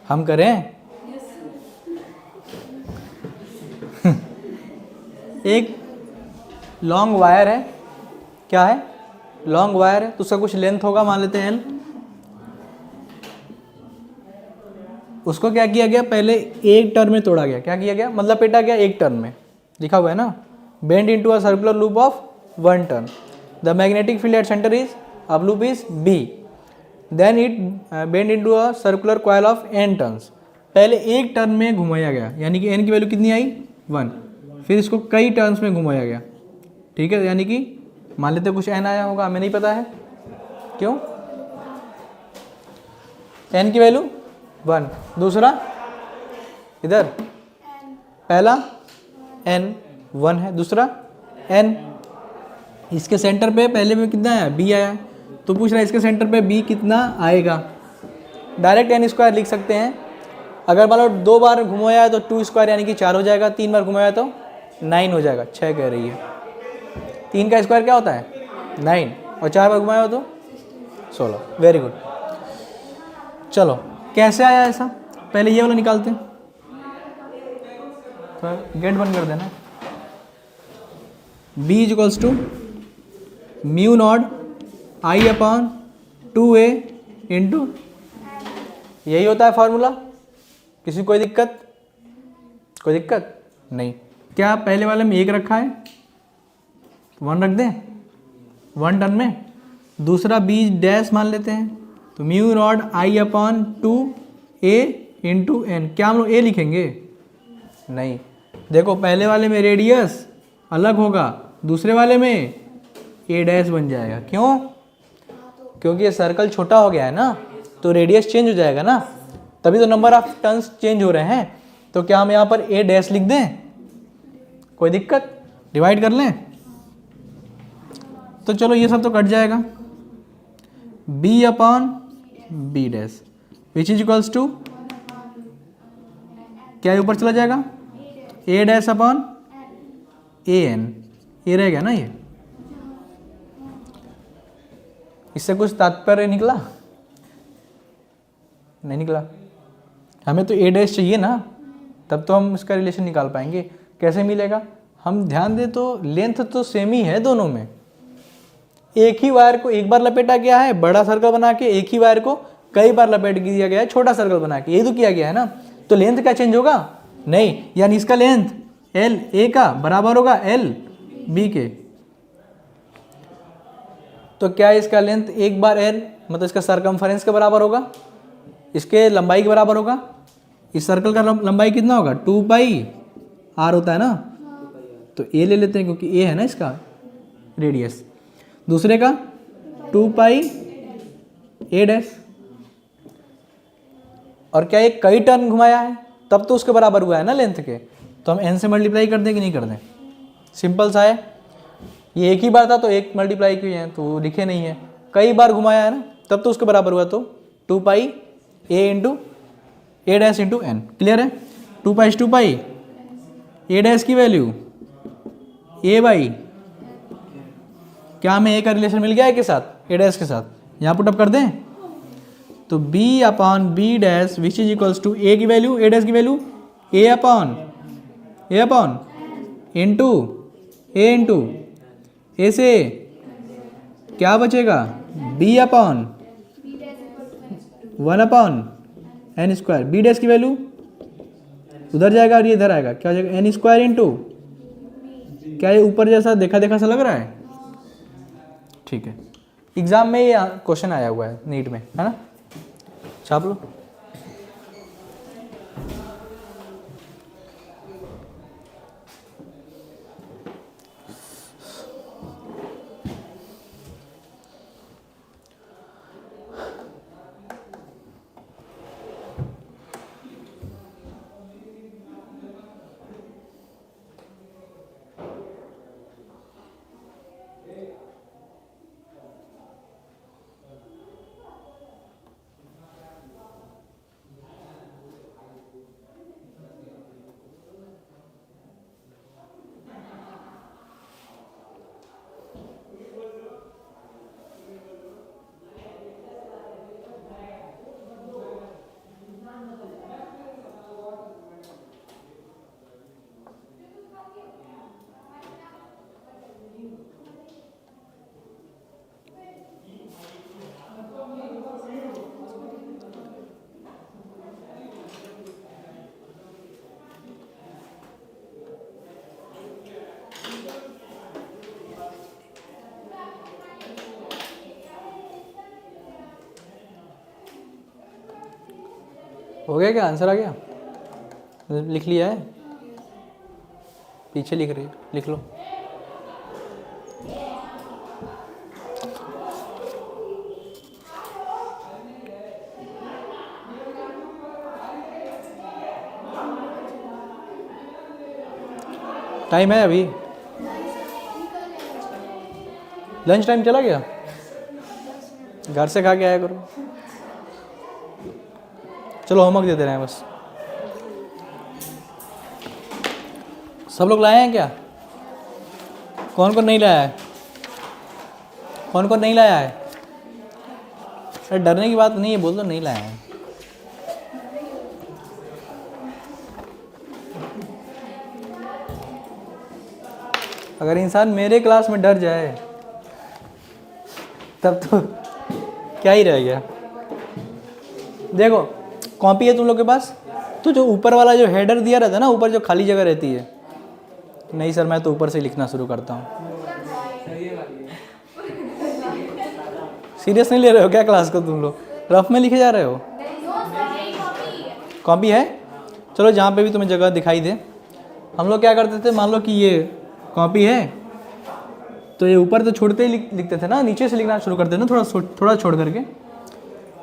हम करें? एक लॉन्ग वायर है, क्या है? लॉन्ग वायर है, तो उसका कुछ लेंथ होगा, मान लेते हैं L। उसको क्या किया गया, पहले एक टर्न में तोड़ा गया। क्या किया गया मतलब पेटा गया एक टर्न में, लिखा हुआ है ना, bend into a circular loop of one turn. The magnetic field at centre is अब loop is B, then it bend into a circular coil of n turns. पहले एक टर्न में घुमाया गया, यानी कि n की वैल्यू कितनी आई 1, फिर इसको कई टर्न्स में घुमाया गया, ठीक है, यानी कि मान लेते कुछ n आया होगा, हमें नहीं पता है क्यों, n की वैल्यू 1, दूसरा इधर पहला n 1 है, दूसरा n, इसके सेंटर पे पहले में कितना आया B आया, तो पूछ रहा है इसके सेंटर पे B कितना आएगा। डायरेक्ट n स्क्वायर लिख सकते हैं, अगर मान लो 2 बार घुमाया है तो 2 स्क्वायर यानी कि 4 हो जाएगा, 3 बार घुमाया तो 9 हो जाएगा, 6 कह रही है। 3 का स्क्वायर क्या होता है 9, और 4 बार घुमाया हो तो 16। Very good. चलो कैसे आया ऐसा, पहले ये वाला निकालते हैं, तो गेट बंद कर देना। B equals to mu naught I upon 2A into यही होता है फॉर्मूला। किसी को कोई दिक्कत? कोई दिक्कत नहीं। क्या पहले वाले में 1 रखा है, 1 रख दें 1 टर्म में। दूसरा बी डैश मान लेते हैं, तो mu not I upon 2 A into N. क्या हम लोग ए लिखेंगे? नहीं। देखो पहले वाले में रेडियस अलग होगा, दूसरे वाले में ए डैश बन जाएगा। क्यों? क्योंकि ये सर्कल छोटा हो गया है ना, तो रेडियस चेंज हो जाएगा ना, तभी तो नंबर ऑफ टर्न्स चेंज हो रहे हैं। तो क्या हम यहाँ पर ए डैश लिख दें? कोई दिक्कत? डिवाइड कर लें तो चलो ये सब तो कट जाएगा। B upon B dash which is equals to क्या ऊपर चला जाएगा? A dash upon A N. ये रहेगा ना ये। इससे कुछ तात्पर्य निकला? नहीं निकला। हमें तो ए डैश चाहिए ना, तब तो हम इसका रिलेशन निकाल पाएंगे। कैसे मिलेगा? हम ध्यान दें तो लेंथ तो सेम ही है दोनों में। एक ही वायर को एक बार लपेटा गया है बड़ा सर्कल बना के, एक ही वायर को कई बार लपेट दिया गया है छोटा सर्कल बना के, यही तो किया गया है ना। तो लेंथ क्या चेंज होगा? नहीं। यानी इसका लेंथ एल ए का बराबर होगा एल बी के। तो क्या इसका लेंथ एक बार एल मतलब इसका सरकमफेरेंस के बराबर होगा, इसके लंबाई के बराबर होगा। इस सर्कल का लंबाई कितना होगा? 2 पाई आर होता है ना, तो ए ले लेते हैं क्योंकि ए है ना इसका रेडियस। दूसरे का 2 पाई ए डैश। और क्या एक कई टर्न घुमाया है तब तो उसके बराबर हुआ है ना लेंथ के, तो हम एन से मल्टीप्लाई कर दें कि नहीं कर दें? सिंपल सा है। ये एक ही बार था तो एक मल्टीप्लाई किए हैं तो लिखे नहीं है, कई बार घुमाया है ना तब तो उसके बराबर हुआ, तो 2 पाई ए इंटू ए डैश इंटू एन। क्लियर है? 2 पाई 2 पाई ए डैश की वैल्यू ए बाई क्या हमें ए का रिलेशन मिल गया है के साथ? ए डैश के साथ। यहाँ पुटअप कर दें तो b upon B dash which is equals to A की वैल्यू ए डैश की value A upon into A से क्या बचेगा? b upon 1 upon N square. B dash की वैल्यू उधर जाएगा और ये इधर आएगा, क्या हो जाएगा? एन स्क्वायर इंटू क्या ये ऊपर जैसा देखा सा लग रहा है? ठीक है। एग्जाम में ये क्वेश्चन आया हुआ है नीट में, है ना? छाप लो। हो गया क्या? आंसर आ गया? लिख लिया है? पीछे लिख रही लिख लो। टाइम है अभी? लंच टाइम चला गया? घर से खा के आया करो। चलो होमवर्क दे दे रहे हैं बस। सब लोग लाए हैं क्या? कौन कौन नहीं लाया है? कौन कौन नहीं लाया है? अरे डरने की बात नहीं है, बोल दो नहीं लाया है। अगर इंसान मेरे क्लास में डर जाए तब तो क्या ही रह गया। देखो कॉपी है तुम लोग के पास? तो जो ऊपर वाला जो हेडर दिया रहता है ना, ऊपर जो खाली जगह रहती है, नहीं सर मैं तो ऊपर से लिखना शुरू करता हूँ। सीरियस नहीं ले रहे हो क्या क्लास को तुम लोग? रफ में लिखे जा रहे हो? कॉपी है? चलो जहाँ पे भी तुम्हें जगह दिखाई दे। हम लोग क्या करते थे, मान लो कि ये कॉपी है तो ये ऊपर तो छोड़ते ही लिखते थे ना, नीचे से लिखना शुरू करते थे ना, थोड़ा छोड़ करके।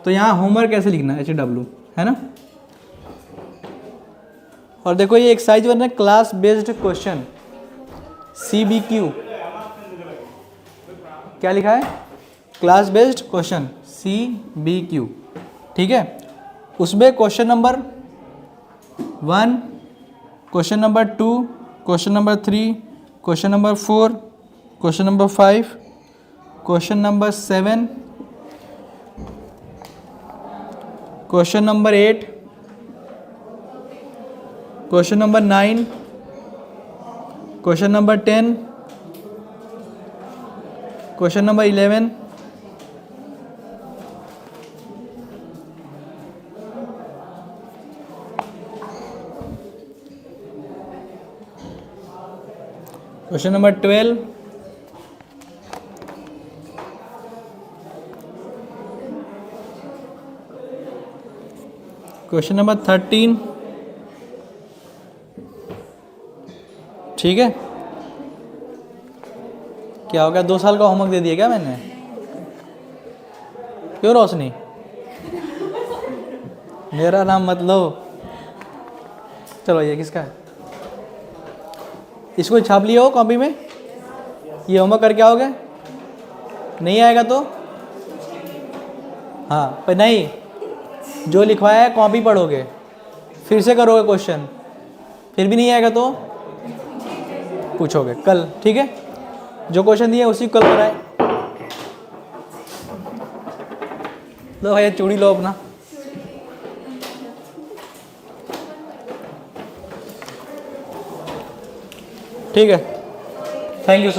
तो यहाँ होमवर्क कैसे लिखना है, HW है ना। और देखो ये एक्सरसाइज 1 है, क्लास बेस्ड क्वेश्चन CBQ। क्या लिखा है? क्लास बेस्ड क्वेश्चन CBQ, ठीक है। उसमें question number 1, question number 2, question number 3, question number 4, question number 5, question number 7, question number 8, question number 9, question number 10, question number 11, question number 12, question number 13, ठीक है। क्या हो गया, 2 साल का होमवर्क दे दिया क्या मैंने? क्यों रोशनी? मेरा नाम मत लो। चलो ये किसका है? इसको छाप लिया हो कॉपी में? ये होमवर्क करके आओगे? नहीं आएगा तो हाँ, पर नहीं, जो लिखवाया है कॉपी पढ़ोगे, फिर से करोगे क्वेश्चन, फिर भी नहीं आएगा तो पूछोगे कल, ठीक है। जो क्वेश्चन दिए उसी को कल कराए। लो भैया चूड़ी लो अपना। ठीक है, थैंक यू सो मच।